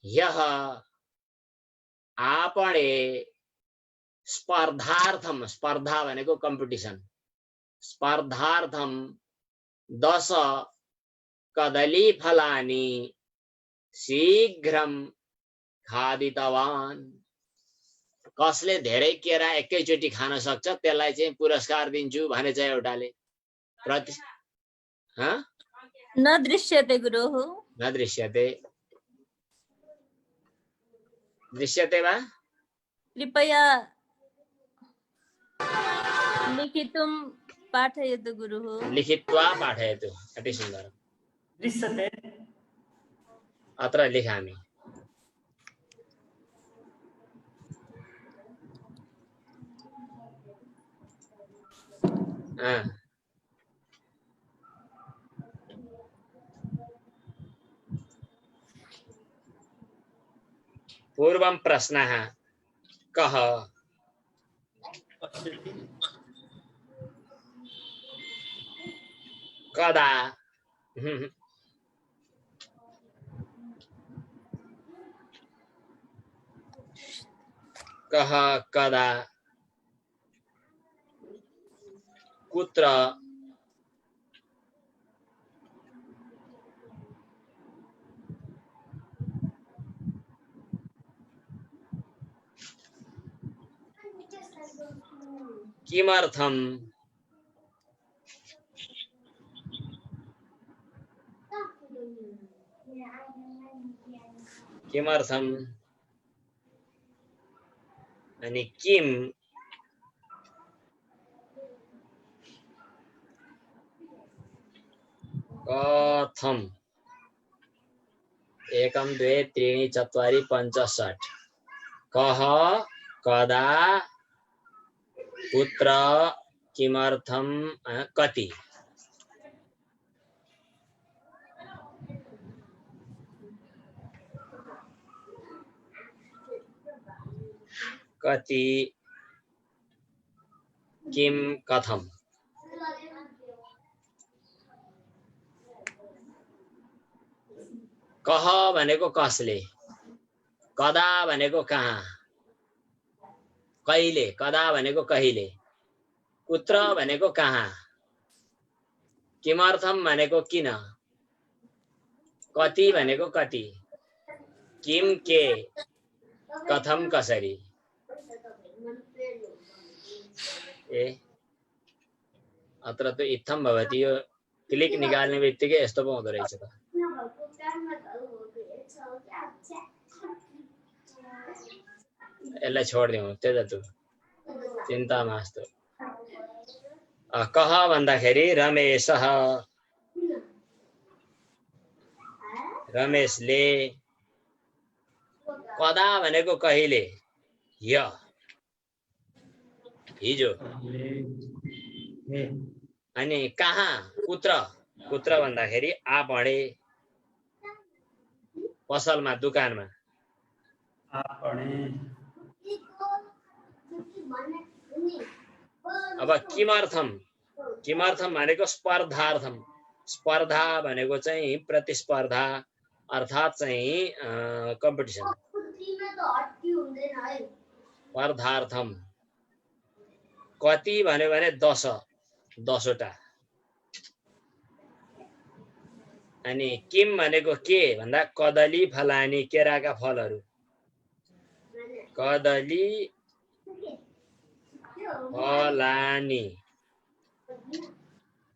ह्यः आपणे स्पर्धार्थम, स्पर्धा भनेको कम्पिटिसन, स्पर्धार्थम 10 कदलीफलानि शीघ्रं खादितवान्। कसले धेरै केरा एकैचोटी खान सक्छ त्यसलाई चाहिँ पुरस्कार दिन्छु भने चाहिँ एउटाले प्रति न दृश्यते गुरुः। न दृश्यते, दृश्यते वा? कृपया लिखितुं पाठयतु गुरुः। लिखित्वा पाठयतु। अति सुन्दरं। दृश्यते अत्र लिखामि। पूर्वं प्रश्नः कः, कदा, कः, कदा, कुत्र, किमर्थम, किमर्थम अनि किम, कथम। 1 2 3 4 5 6 कः, कदा, कुत्र, किमर्थम, कति। कति, किम, कथम। कह भनेको कसले, कदा भनेको कहाँ, कहिले, कदा भनेको कहिले, कुत्र भनेको कहाँ, किमर्थम भनेको किन, कति भनेको कति, किम के, कथम कसरी। अत्र त इत्थम भवति। यो क्लिक निकाल्ने बित्तिकै यस्तो पो हुँदो रहेछ त। यसलाई छोडिदिउँ, त्यता चिन्ता मास्तु। कः भन्दाखेरि रमेशः, रमेशले, कदा भनेको कहिले, ह्य हिजो, अनि कहाँ, कुत्र, कुत्र भन्दाखेरि आपणे पसलमा, दुकानमा। अब किमर्थम, किमर्थम भनेको स्पर्धार्थम, स्पर्धा भनेको चाहिँ प्रतिस्पर्धा अर्थात चाहिँ कम्पिटिसन। स्पर्धार्थम कति भन्यो भने 10 वटा। अनि किम भनेको के भन्दा कदली फलानी, केराका फलहरू, कदली फलानी।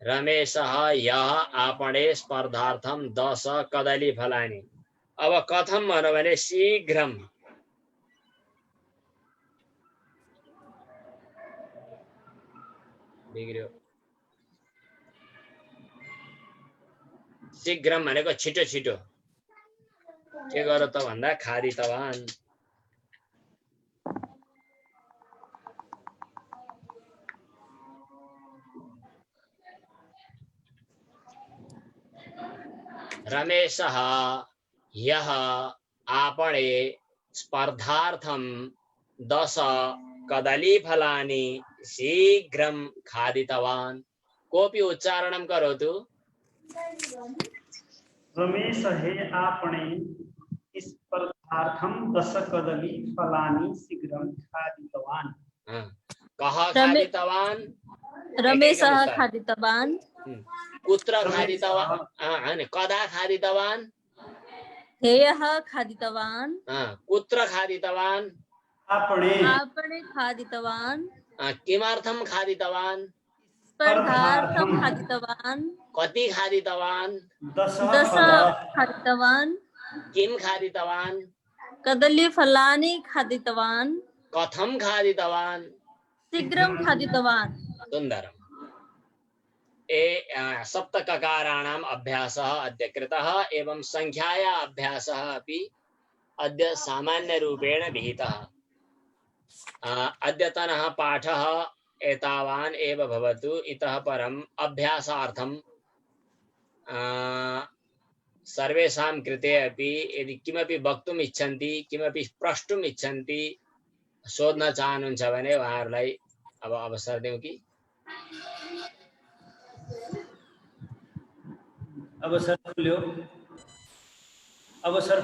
रमेशः यः आपणे स्पर्धार्थम 10 कदली फलानी। अब कथम भन्यो भने शीघ्रम, बिग्रियो। शीघ्रम भनेको छिटो छिटो। के गर त भन्दा खादितवान्। रमेशः ह्यः आपणे स्पर्धार्थं 10 कदलीफलानि शीघ्रं खादितवान्। कोऽपि उच्चारणं करोतु। रमेश हे आपणे स्पर्धार्थं 10 कदली फलानि शीघ्रं खादितवान्। कः खादितवान्? रमेशः खादितवान्। कुत्र खादितवान्? कदा खादितवान्? हेयः खादितवान्। कुत्र खादितवान्? आपणे खादितवान्। किमर्थं खादितवान्? स्पर्धार्थं खादितवान्। कति खादितवान्? 10 खादितवान्। किं खादितवान्? कदलीफलानि खादितवान्। कथं खादितवान्? शीघ्रं खादितवान्। सुन्दरम्। सप्तककाराणाम् अभ्यासः अद्य कृतः एवं संख्याया अभ्यासः अपि अद्य सामान्यरूपेण विहितः। अद्यतनः पाठः एतावान् एव भवतु। इतः परम् अभ्यासार्थं सर्वेषां कृते अपि यदि किमपि वक्तुम् इच्छन्ति, किमपि प्रष्टुम् इच्छन्ति, सोध्न चाहनुहुन्छ भने उहाँहरूलाई अब अवसर दिउँ कि? अवसर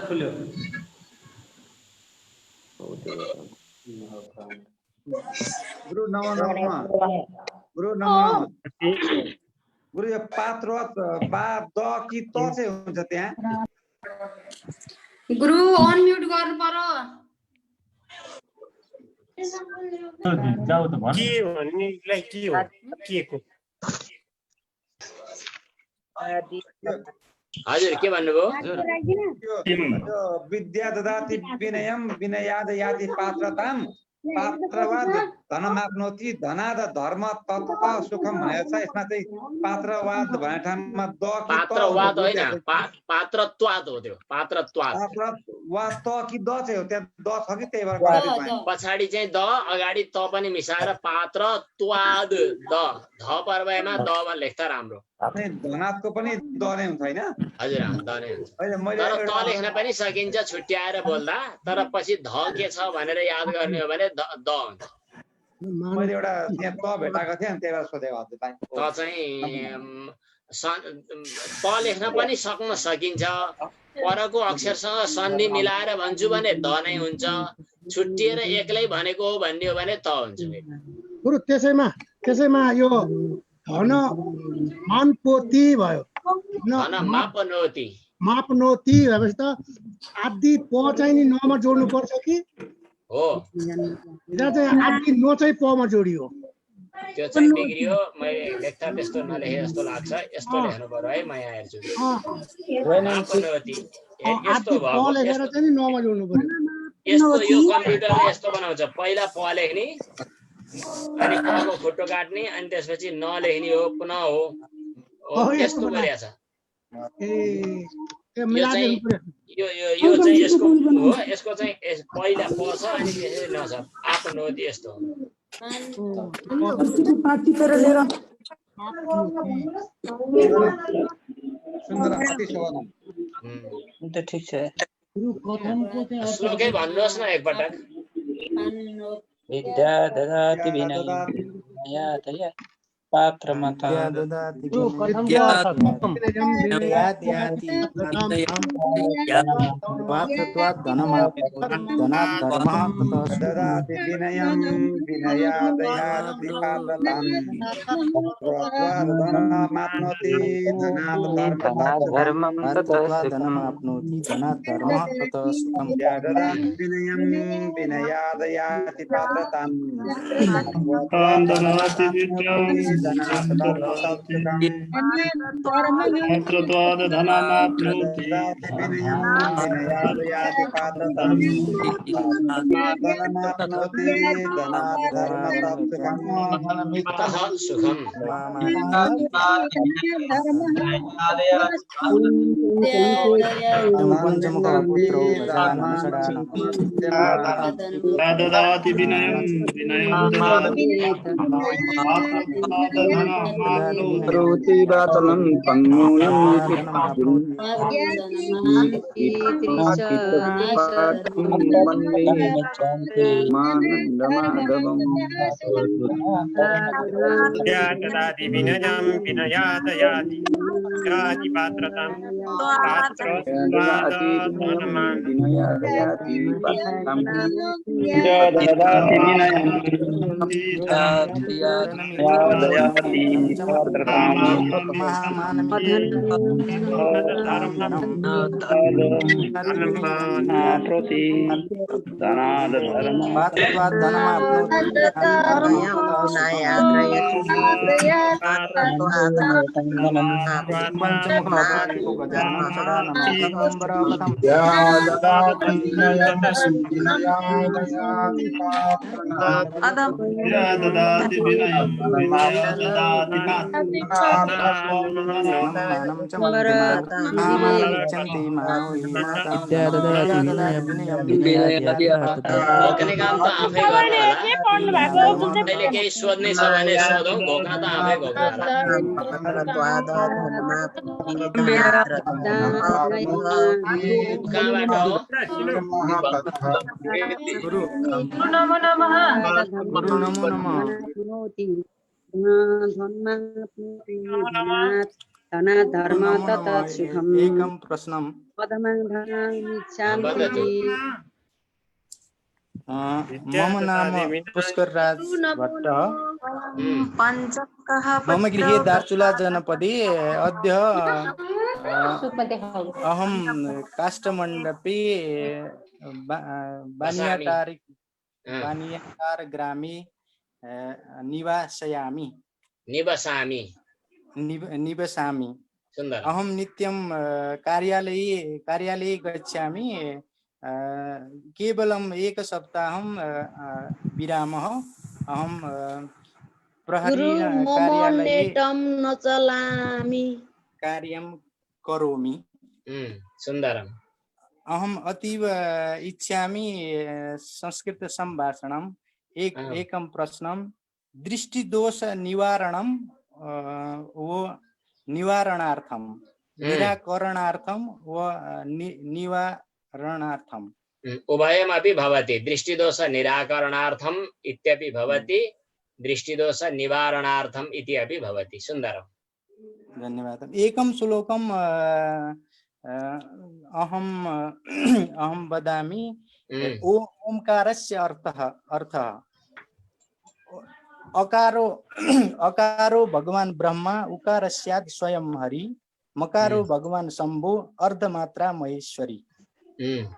खुल्यो। गुरु नमो नमः। गुरु यो पात्र बा द कि त चाहिँ हुन्छ त्यहाँ? गुरु अनम्युट गर्नु पर्यो। जाऊ त भन। के भन्नेलाई के हो? के को? हजुर के भन्नुभयो? विद्या ददाति विनयम विनयाद याति पात्रताम पात्रवाद धनमाप्नोति धनाद धर्म तत्व सुखम भनेको छ। यसमा चाहिँ पात्रवाद भन्ने ठाउँमा द कि त? पात्रवाद होइन, पात्रत्वाद हो त्यो। पात्रत्वाद त कि द चाहिँ हो? त्यहाँ द छ कि त्यही भएर पछाडि चाहिँ द, अगाडि त पनि मिसाएर पात्रत्वाद द ध पर्वमा द मा लेख्दा राम्रो। धनादको पनि द नै हुन्छ हैन? हजुर द नै हुन्छ। तर त लेख्न पनि सकिन्छ छुट्याएर बोल्दा, तर पछि ध के छ भनेर याद गर्ने हो भने द हुन्छ। मैले एउटा त्यहाँ त भेटाएको थिएँ अनि त्यही भएर सोधेको हजुरलाई। त चाहिँ त लेख्न पनि सक्न सकिन्छ। परको अक्षरसँग सन्धि मिलाएर भन्छु भने द नै हुन्छ। छुट्टिएर एक्लै भनेको हो भन्ने हो भने त हुन्छ। गुरु त्यसैमा यो धन मानपोती भयो। धन मापनोति भएपछि त आदि प चाहिँ नि न मा जोड्नु पर्छ कि? हो, यहाँ चाहिँ आदि न चाहिँ प मा जोडियो। त्यो चाहिँ बिग्रियो। मैले लेख्दा त्यस्तो नलेखे जस्तो लाग्छ। यस्तो लेख्नु पर्यो है। म यहाँ हेर्छु। मापनोति यस्तो भयो। लेखेर चाहिँ नि न मा जोड्नु पर्यो। यस्तो यो कम्प्युटरले यस्तो बनाउँछ। पहिला प लेख्ने, अनि प को खुट्टो काट्ने, अनि त्यसपछि न लेख्ने हो, पुनः हो। यस्तो गरिएको छ। यो चाहिँ यसको हो। यसको चाहिँ पहिला प छ अनि त्यसपछि न छ। आपनोति यस्तो हो। ठीक छ। श्लोकै भन्नुहोस् न एकपटक। विद्या ददाति विनयम पात्रमता पात्रत्वात् धनात् धर्मः ददाति विनयं विनयादयाति पात्रतां पात्रत्वात् धनमाप्नोति धनात् धर्मं पात्रत्वात् धनमाप्नोति धनात् धर्मः ततः सुखम्। ददाति विनयं विनयादयाति पात्रतां पात्रत्वात् धनमाप्नोति विनयादयाति पात्रतां धनमाप्नोति धनात् धर्मतः सुखम्। ददाति विनयं विनयं ददाति करोति वातलं पङ्गूलं मानन्दमाधवम् ददाति विनयं विनयाद याति याति पात्रतां ददाति धनमान् विनयादयाति पात्रताम् ददाति विनयं ददाति पात्रताम् करोति धनाद धर्म पात्रत्वात् ददाति विनयं ददाति भोक्ने काम त आफै गर्नु होला अहिले केही सोध्ने छ भने सोधौँ भोक्न त आफै भोग्नु कहाँबाट हो धर्म तत् सुखम् एकं प्रश्नं मम नाम पुष्करराज भट्ट मम गृहे दार्चुला जनपदे अद्य अहं काष्ठमण्डपे बानियाटार ग्रामे निवसामि अहं नित्यं कार्यालये गच्छामि केवलम् एक सप्ताहं विरामः अहं प्रहरी कार्यालये कार्यं करोमि सुन्दरम् अहम् अतीव इच्छामि संस्कृत सम्भाषणम् एकं प्रश्नं दृष्टिदोष निवारणं निवारणार्थं निराकरणार्थं व निवारणार्थम् उभयमपि भवति दृष्टिदोष निराकरणार्थम् इत्यपि भवति दृष्टिदोष निवारणार्थम् इति अपि भवति सुन्दरम् धन्यवादः एकं श्लोकम् अहं वदामि ओंकारस्य अर्थः अकारो भगवान ब्रह्मा उकारस्यात् स्वयं हरि मकारो भगवान शंभो अर्धमात्रा महेश्वरी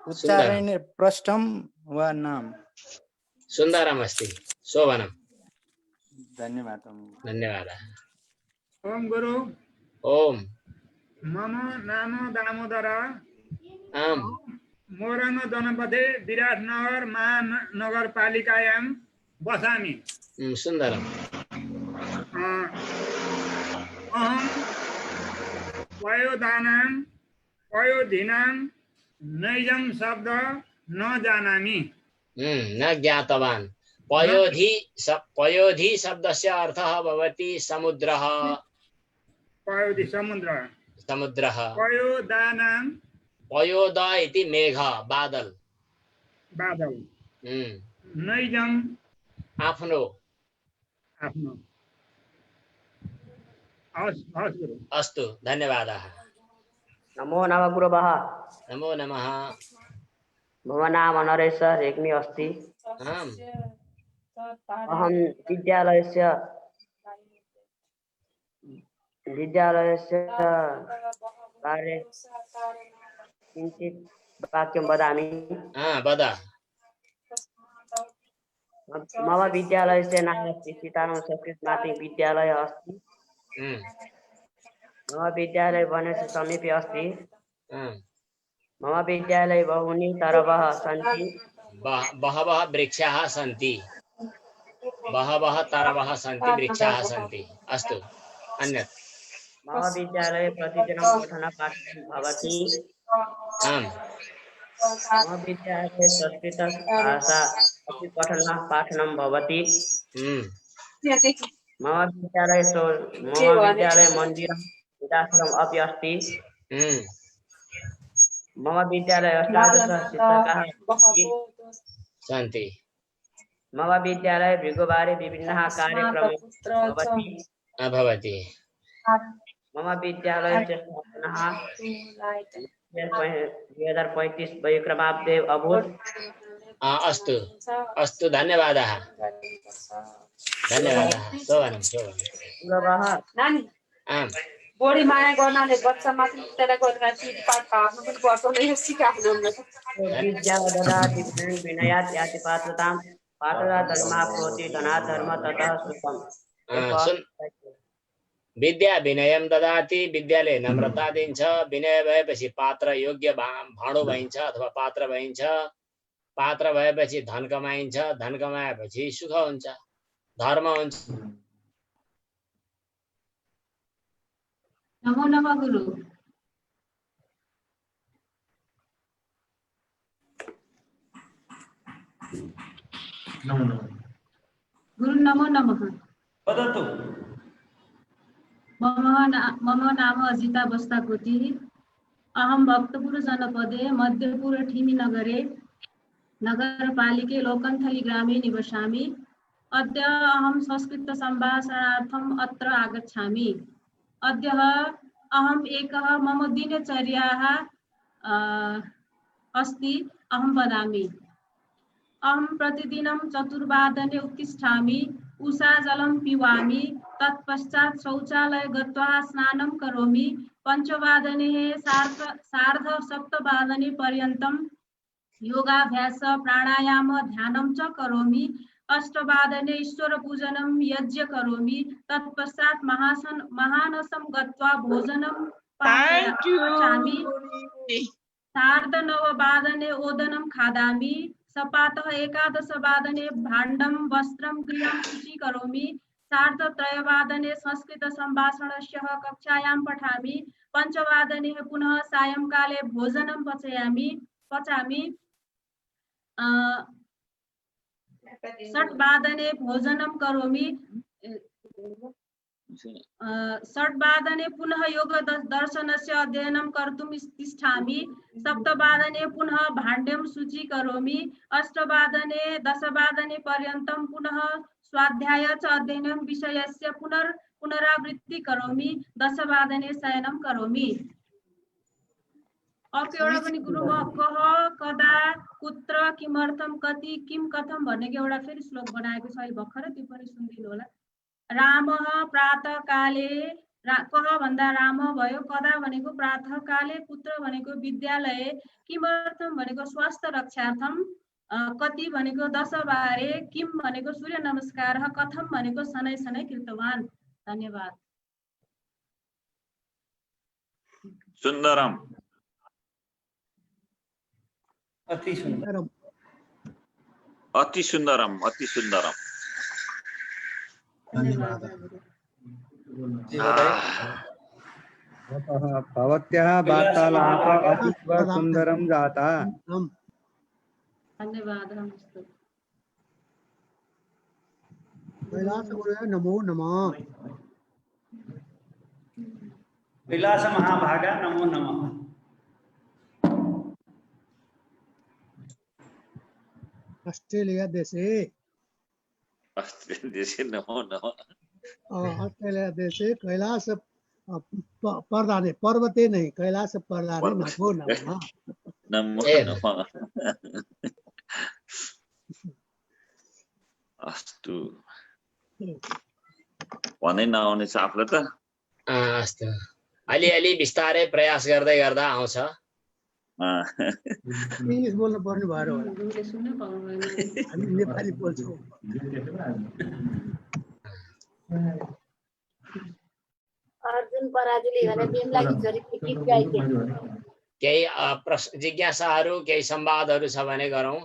उच्चारण पृष्ठं व नाम सुन्दरमस्ति शोभनम् धन्यवादः ओम गुरु ओम मम नाम दामोदर आम मोरङ जनपदे विराटनगर महानगरपालिकायां बसामि सुन्दरम् अहं वयोधिनां नैजं शब्द न जानामि न ज्ञातवान् पयोधि शब्दस्य अर्थः भवति समुद्रः पयोधि समुद्रः पयोद इति मेघ बादल नैजं आफ्नो अस्तु धन्यवादः नमो नमः गुरवः नमो नमः मम नाम नरेश रेग्मी अस्ति अहं विद्यालयस्य बारे किञ्चित् वाक्यं वदामि मम विद्यालयस्य नाम अस्ति सीताराम संस्कृत माध्यमिक विद्यालय अस्ति मम विद्यालय वनस्य समीपे अस्ति मम विद्यालये बहूनि तरवः सन्ति बहवः वृक्षाः सन्ति बहवः तरवः सन्ति वृक्षाः सन्ति अस्तु अन्यत् मम विद्यालये प्रतिदिनं पठनपाठनं भवति मम विद्यालये संस्कृत भाषा अपि पठनपाठनं भवति मम विद्यालय मन्दिरं विद्याश्रम अपि अस्ति। मम विद्यालय अष्टादश शिक्षकाः सन्ति। मम विद्यालये भृगुवारे विभिन्नः कार्यक्रमाः भवति। मम विद्यालयस्य स्थापना 2035 वयोक्रमाब्दे अभूत्। अस्तु अस्तु, धन्यवादः धन्यवादः। शोभनम् शोभनम्। आम्, बढी माया गर्नाले बच्चा माथि त्यसलाई गरेर चिटपाट पार्नु पनि पर्छ नि, यो सिकाउनु न। विद्या ददाति विनयात् याति पात्रतां पात्रता धर्माप्नोति धनात् धर्म ततः सुखम्। विद्या विनयम ददाति, विद्याले नम्रता दिन्छ। विनय भएपछि पात्र योग्य भाँडो भइन्छ अथवा पात्र भइन्छ। पात्र भएपछि धन कमाइन्छ। धन कमाएपछि सुख हुन्छ, धर्म हुन्छ। नमो नमः गुरु। गुरु नमो नमः। वदतु। मम नाम अजिता बस्ताकोटी। अहं भक्तपुर जनपदे मध्यपुर ठिमी नगरे नगरपालिके लोकन्थली ग्रामे निवसामि। अद्य अहं संस्कृत सम्भाषणार्थम् अत्र आगच्छामि। अद्य अहम् एकः मम दिनचर्याः अस्ति अहं वदामि। अहं प्रतिदिनं 4 वादने उत्तिष्ठामि, उषाजलं पिबामि, तत्पश्चात् शौचालय गत्वा स्नानं करोमि। 5 वादने सार्ध 7 वादने पर्यन्तं योगाभ्यास प्राणायाम ध्यानं च करोमि। 8 वादने ईश्वर पूजनं यज्ञ करोमि। तत्पश्चात् महानसं गत्वा भोजनं पचामि। सार्ध 9 वादने ओदनं खादामि। सपातः 11 वादने भाण्डं वस्त्रं गृहं शुचि करोमि। सार्ध 3 वादने संस्कृत सम्भाषणस्य कक्षायां पठामि। 5 वादने पुनः सायंकाले भोजनं पचामि। 6 वादने भोजनं करोमि। 6 वादने पुनः योग दर्शनस्य अध्ययनं कर्तुं तिष्ठामि। 7 वादने पुनः भाण्ड्यं शुचि करोमि। 8 वादने 10 वादने पर्यन्तं पुनः स्वाध्याय च अध्ययनं विषयस्य पुनरावृत्ति करोमि। 10 वादने शयनं करोमि। अर्को एउटा पनि गुरु म कह कदा कुत्र किमर्थं कति किम कथम भन्ने एउटा फेरि श्लोक बनाएको छ अहिले भर्खरै, त्यो पनि सुनिदिनु होला। रामः प्रातःकाले कह भन्दा राम भयो, कदा भनेको प्रातःकाले, कुत्र भनेको विद्यालय, किमर्थम भनेको स्वास्थ्य रक्षार्थम, कति भनेको 10 बारे, किम भनेको सूर्य नमस्कार, कथम भनेको शनै शनै कृतवान। धन्यवाद। सुन्दरम। अति सुन्दरम। अति सुन्दरम। अति सुन्दरम। भवत्याः वार्तालापः अतीव सुन्दरं जाता। धन्यवादः। कैलासगुरुवे नमो नमः। कैलास महाभागा नमो नमः। ऑस्ट्रेलिया देशे नमो नमः। ऑस्ट्रेलिया देशे कैलास पर्दाने, पर्वते नहीं, कैलास पर्दाने नमो नमः। नमो नमः। अस्तु। भनै नआउने छ आफूलाई त। अस्तु, अलिअलि बिस्तारै प्रयास गर्दै गर्दा आउँछ। इंग्लिश बोल्नु पर्ने भएर होला, हामी नेपाली बोल्छौँ। अर्जुन पराजुली भने बिमलाकी छोरी गीत गाइथे। केही प्रश्न जिज्ञासाहरू केही संवादहरू छ भने गरौँ।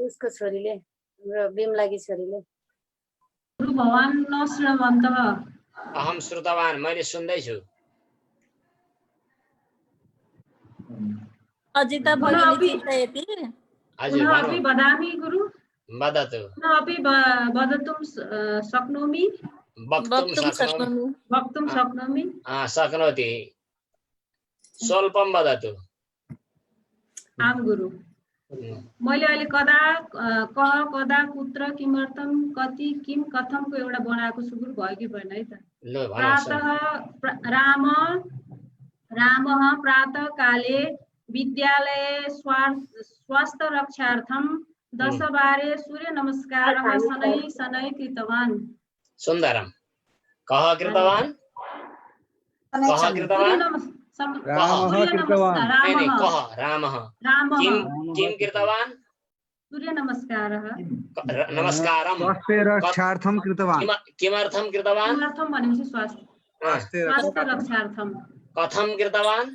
उसको छोरीले, हाम्रो बिमलाकी छोरीले। गुरु भगवान न श्रवन्तः। अहम श्रुतवान, मैले सुन्दैछु। अजिता भगिनी चिन्तयति। हजुर, वदामि गुरु। वदतु अपि वदतुं शक्नोमि वक्तुं शक्नोमि वक्तुं शक्नोमि शक्नोति स्वल्पं वदतु आम गुरु मैले अहिले कदा कह कदा कुत्र किमर्थम कति किम कथमको एउटा बनाएको छु गुरु भयो कि भएन है त प्रातः रामः प्रातः काले विद्यालये स्वास्थ्य रक्षार्थं 10 बारे सूर्य नमस्कारः शनै शनै कृतवान् सुन्दरं कः कृतवान् रामः किं कृतवान् सूर्य नमस्कारः नमस्कारं रक्षार्थं कृतवान् किमर्थं कृतवान् किमर्थं भनेपछि स्वास्थ्य रक्षार्थं कथं कृतवान्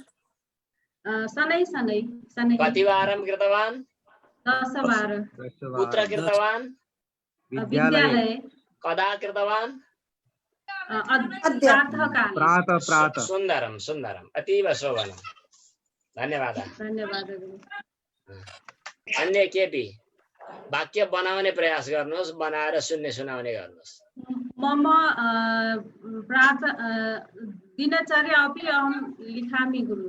शनै शनै शनै कतिवारं कृतवान् 10 बार कुत्र कृतवान् विद्यालये कदा कृतवान् प्रातः सुन्दरं सुन्दरम् अतीव शोभनं धन्यवादः अन्य केपि वाक्य बनाउने प्रयास गर्नुहोस् बनाएर सुनाउने गर्नुहोस् मम दिनचर्या अपि अहं लिखामि गुरु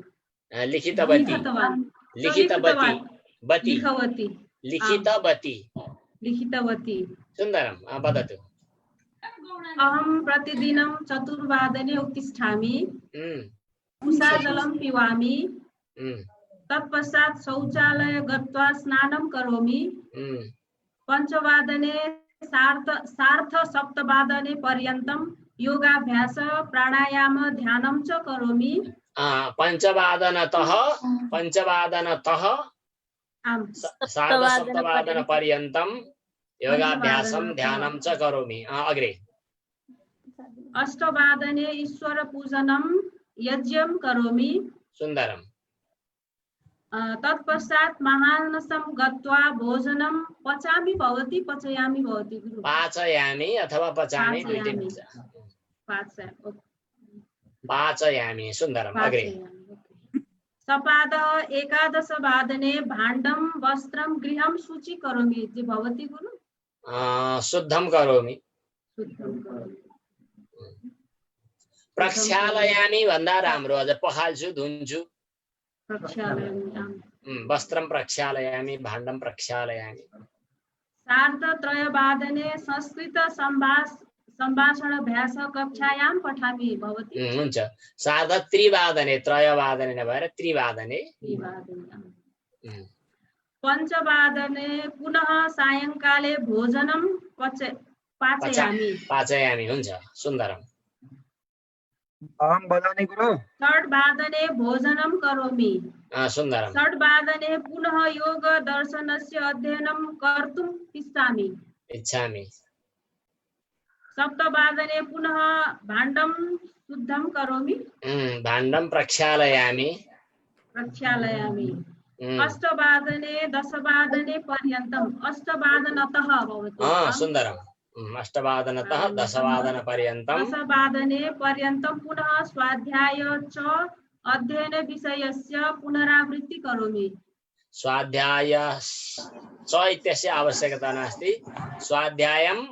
लिखितवती सुन्दरं वदतु अहं प्रतिदिनं 4 वादने उत्तिष्ठामि उषाजलं पिबामि तत्पश्चात् शौचालय गत्वा स्नानं करोमि 5 वादने सार्ध 7 वादने पर्यन्तं योगाभ्यास प्राणायाम ध्यानं च करोमि 5 वादनतः सार्ध 7 वादन पर्यन्तं योगाभ्यासं ध्यानं च करोमि अग्रे 8 वादने ईश्वर पूजनं यज्ञं करोमि सुन्दरं तत्पश्चात् महानसं गत्वा भोजनं पचामि भवति पचयामि भवति गुरु पाचयामि अथवा पचामि पाचयामि सुन्दरम् अग्रे सपादः 11 वादने भाण्डं वस्त्रं गृहं शुचि करोमि जे भवति गुरु शुद्धं करोमि प्रक्षालयामि भन्दा राम्रो अझ पखाल्छु धुन्छु वस्त्रं प्रक्षालयामि भाण्डं प्रक्षालयामि सार्ध 3 वादने संस्कृत सम्भाषणाभ्यास कक्षायां पठामि भवति हुन्छ सार्ध 3 वादने 3 वादने नभएर 3 वादने 5 वादने पुनः सायंकाले भोजनं पाचयामि हुन्छ सुन्दरम् अहं वदामि गुरु 3 वादने भोजनं करोमि सुन्दरम् 3 वादने पुनः योग दर्शनस्य अध्ययनं कर्तुं इच्छामि 7 वादने पुनः भाण्डं शुद्धं करोमि भाण्डं प्रक्षालयामि 8 वादने 10 वादने पर्यन्तम् 8 वादनतः भवति सुन्दरम् 8 वादनतः 10 वादन पर्यन्तं 10 वादने पर्यन्तं पुनः स्वाध्याय च अध्ययन विषयस्य पुनरावृत्ति करोमि स्वाध्याय च इत्यस्य आवश्यकता नास्ति स्वाध्यायम्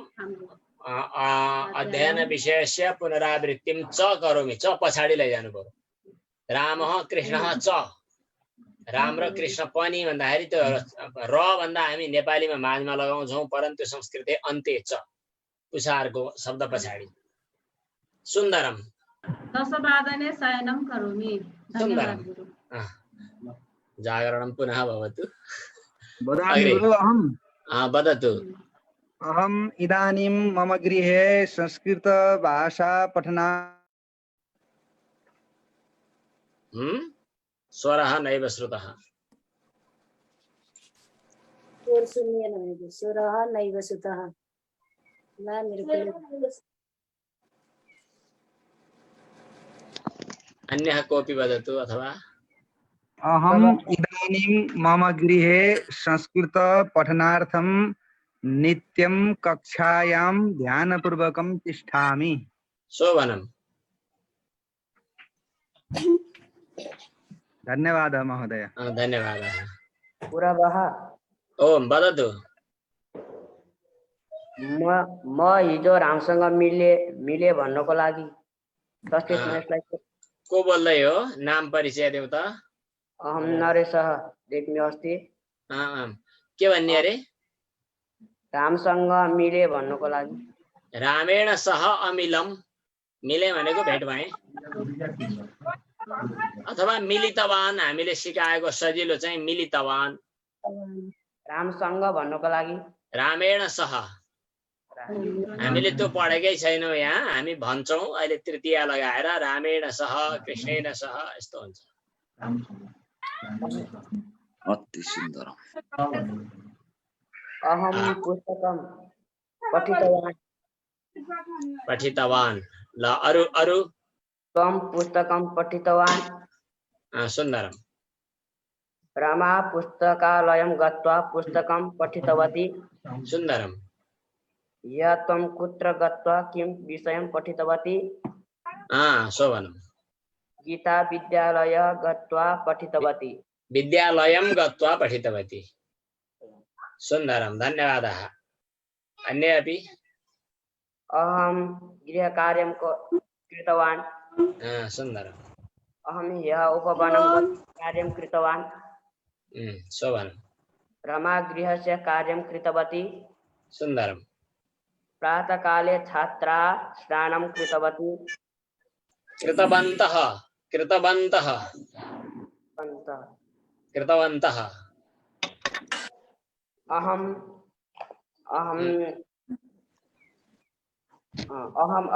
अध्ययन विषयस्य पुनरावृत्तिं च करोमि च पछाडि लैजानु पर्यो रामः कृष्णः च राम र कृष्ण पनि भन्दाखेरि त्यो र भन्दा हामी नेपालीमा माझमा लगाउँछौँ परन्तु संस्कृते अन्त्य च पुषारको शब्द पछाडि सुन्दरम 10 वादने शयनं करोमि सुन्दरम जागरणं पुनः भवतु वदामि गुरु अहं वदतु अहम् इदानीं मम गृहे संस्कृत भाषा पठना स्वरः नैव श्रुतः स्वरः नैव श्रुतः अन्यः कोऽपि वदतु अथवा अहम् इदानीं मम गृहे संस्कृत पठनार्थं नित्यं कक्षायां ध्यानपूर्वकं तिष्ठामि शोभनम् धन्यवादः महोदय धन्यवादः पुरवः ओम वदतु म हिजो रामसँग मिले भन्नको लागि संस्कृतमा यसलाई को बोल्दै हो? नाम परिचय देऊ त। अहम नरेशः देख्ने अस्ति। के भन्ने अरे? रामसँग मिले भन्नको लागि। रामेण सह अमिलम, मिले भनेको भेट भए अथवा मिलितवान, हामीले सिकाएको सजिलो चाहिँ मिलितवान। रामसँग भन्नको लागि रामेण सह, हामीले त्यो पढेकै छैनौँ यहाँ, हामी भन्छौँ अहिले तृतीय लगाएर रामेण सह कृष्णेन सह यस्तो हुन्छ। अति सुन्दर। अहम पुस्तकम पठितवान। ल अरु त्वं पुस्तकं पठितवान्। सुन्दरम। रमा पुस्तकालयं गत्वा पुस्तकं पठितवती। सुन्दरम। या त्वं कुत्र गत्वा किं विषयं पठितवती? शोभनम। गीता विद्यालय गत्वा पठितवती। विद्यालयं गत्वा पठितवती। सुन्दरम, धन्यवादः। अन्ये अपि? अहं गृहकार्यं कृतवान्। सुन्दरम। अहं ह्यः उपवनं कार्यं कृतवान्। शोभनम। रमा गृहस्य कार्यं कृतवती। सुन्दरम। प्रातःकाले छात्रा स्नानं कृतवती। कृतवन्तः। अहम्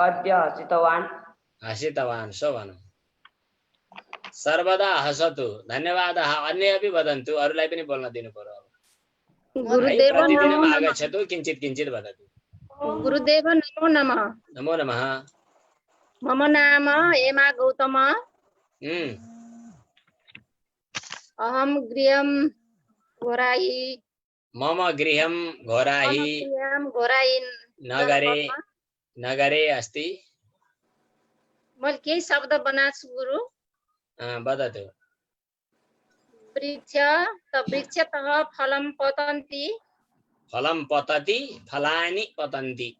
अद्य हसितवान्। शोभनम। सर्वदा हसतु। धन्यवादः। अन्ये अपि वदन्तु, अरूलाई पनि बोल्न दिनु पर्यो। गुरुदेव प्रतिदिनम् आगच्छतु, किञ्चित् वदतु। गुरुदेव नमो नमः। नमो नमः। मम नाम हेमा गौतम। अहं गृहं घोराई। मम गृहं घोराई नगरे अस्ति। मैले केही शब्द बनाएको गुरु। वदतु। वृक्षतः फलं पतन्ति। फलं पतति, फलानि पतन्ति।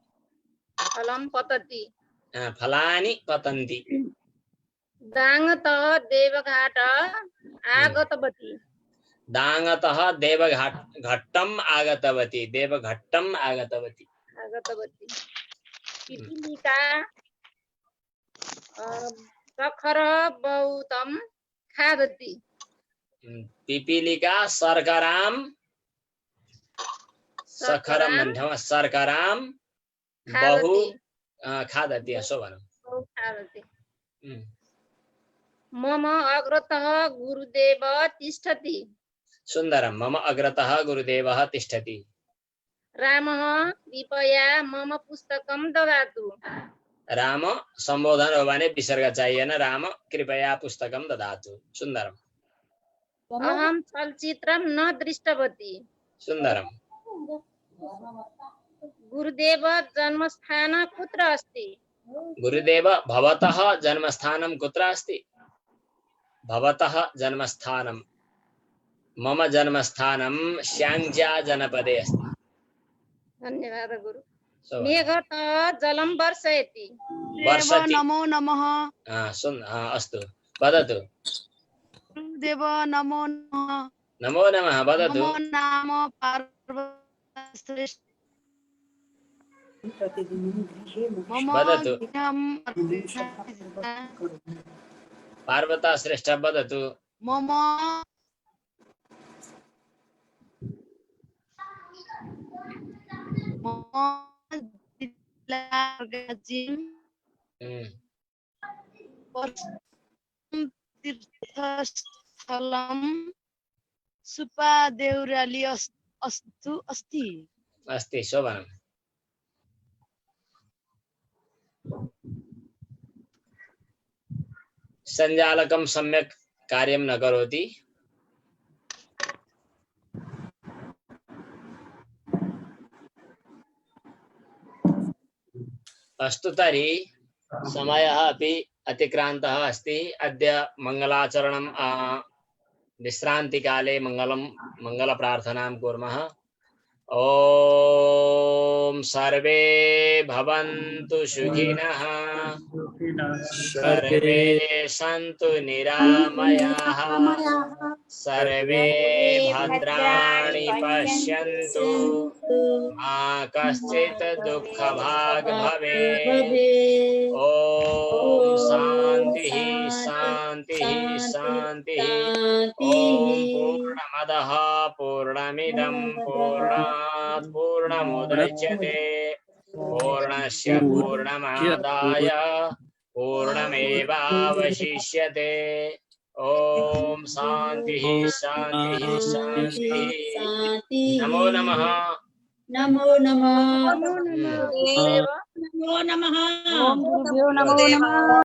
फलानि पतन्ति। दाङतः देवघाट आगतवती। दाङतः देवघट्टम् आगतवती। पिपीलिका शर्करभूतं खादति। पिपीलिका शर्करां बहु खादति। शोभनम्। मम अग्रतः गुरुदेव तिष्ठति। सुन्दरं। मम अग्रतः गुरुदेवः तिष्ठति। रामः कृपया मम पुस्तकं ददातु। राम सम्बोधन हो भने विसर्ग चाहिएन। राम कृपया पुस्तकं ददातु। सुन्दरम्। अहं चलचित्रं न दृष्टवती। सुन्दरम्। गुरुदेव जन्मस्थान कुत्र अस्ति? गुरुदेव भवतः जन्मस्थानं कुत्र अस्ति? भवतः जन्मस्थानं। मम जन्मस्थानं स्याङ्जा जनपदे अस्ति। धन्यवादः गुरु। मेघतः जलं वर्षयति। नमो नमः। अस्तु, वदतु। देव नमो नमः। नमो नमः, वदतु। मम नाम पार्वतश्रेष्ठ। वदतु। पार्वता श्रेष्ठ, वदतु। मम तीर्थस्थलं सुपादेउराली अस्ति। शोभनम्। सञ्जालकं सम्यक् कार्यं न करोति। अस्तु, तर्हि समयः अपि अतिक्रान्तः अस्ति। अद्य मङ्गलाचरणं विश्रान्तिकाले मङ्गलप्रार्थनां कुर्मः। ॐ सर्वे भवन्तु सुखिनः सर्वे सन्तु निरामयाः सर्वे भद्राणि पश्यन्तु मा कश्चित् दुःखभाग् भवेत्। ॐ शान्तिः शान्तिः शान्तिः। ॐ पूर्णमदः पूर्णमिदं पूर्णात् पूर्णमुदच्यते पूर्णस्य पूर्णमादाय पूर्णमेवावशिष्यते। ॐ शान्तिः शान्तिः शान्तिः। नमो नमः। नमो नमः। नमो नमः। नमो नमः।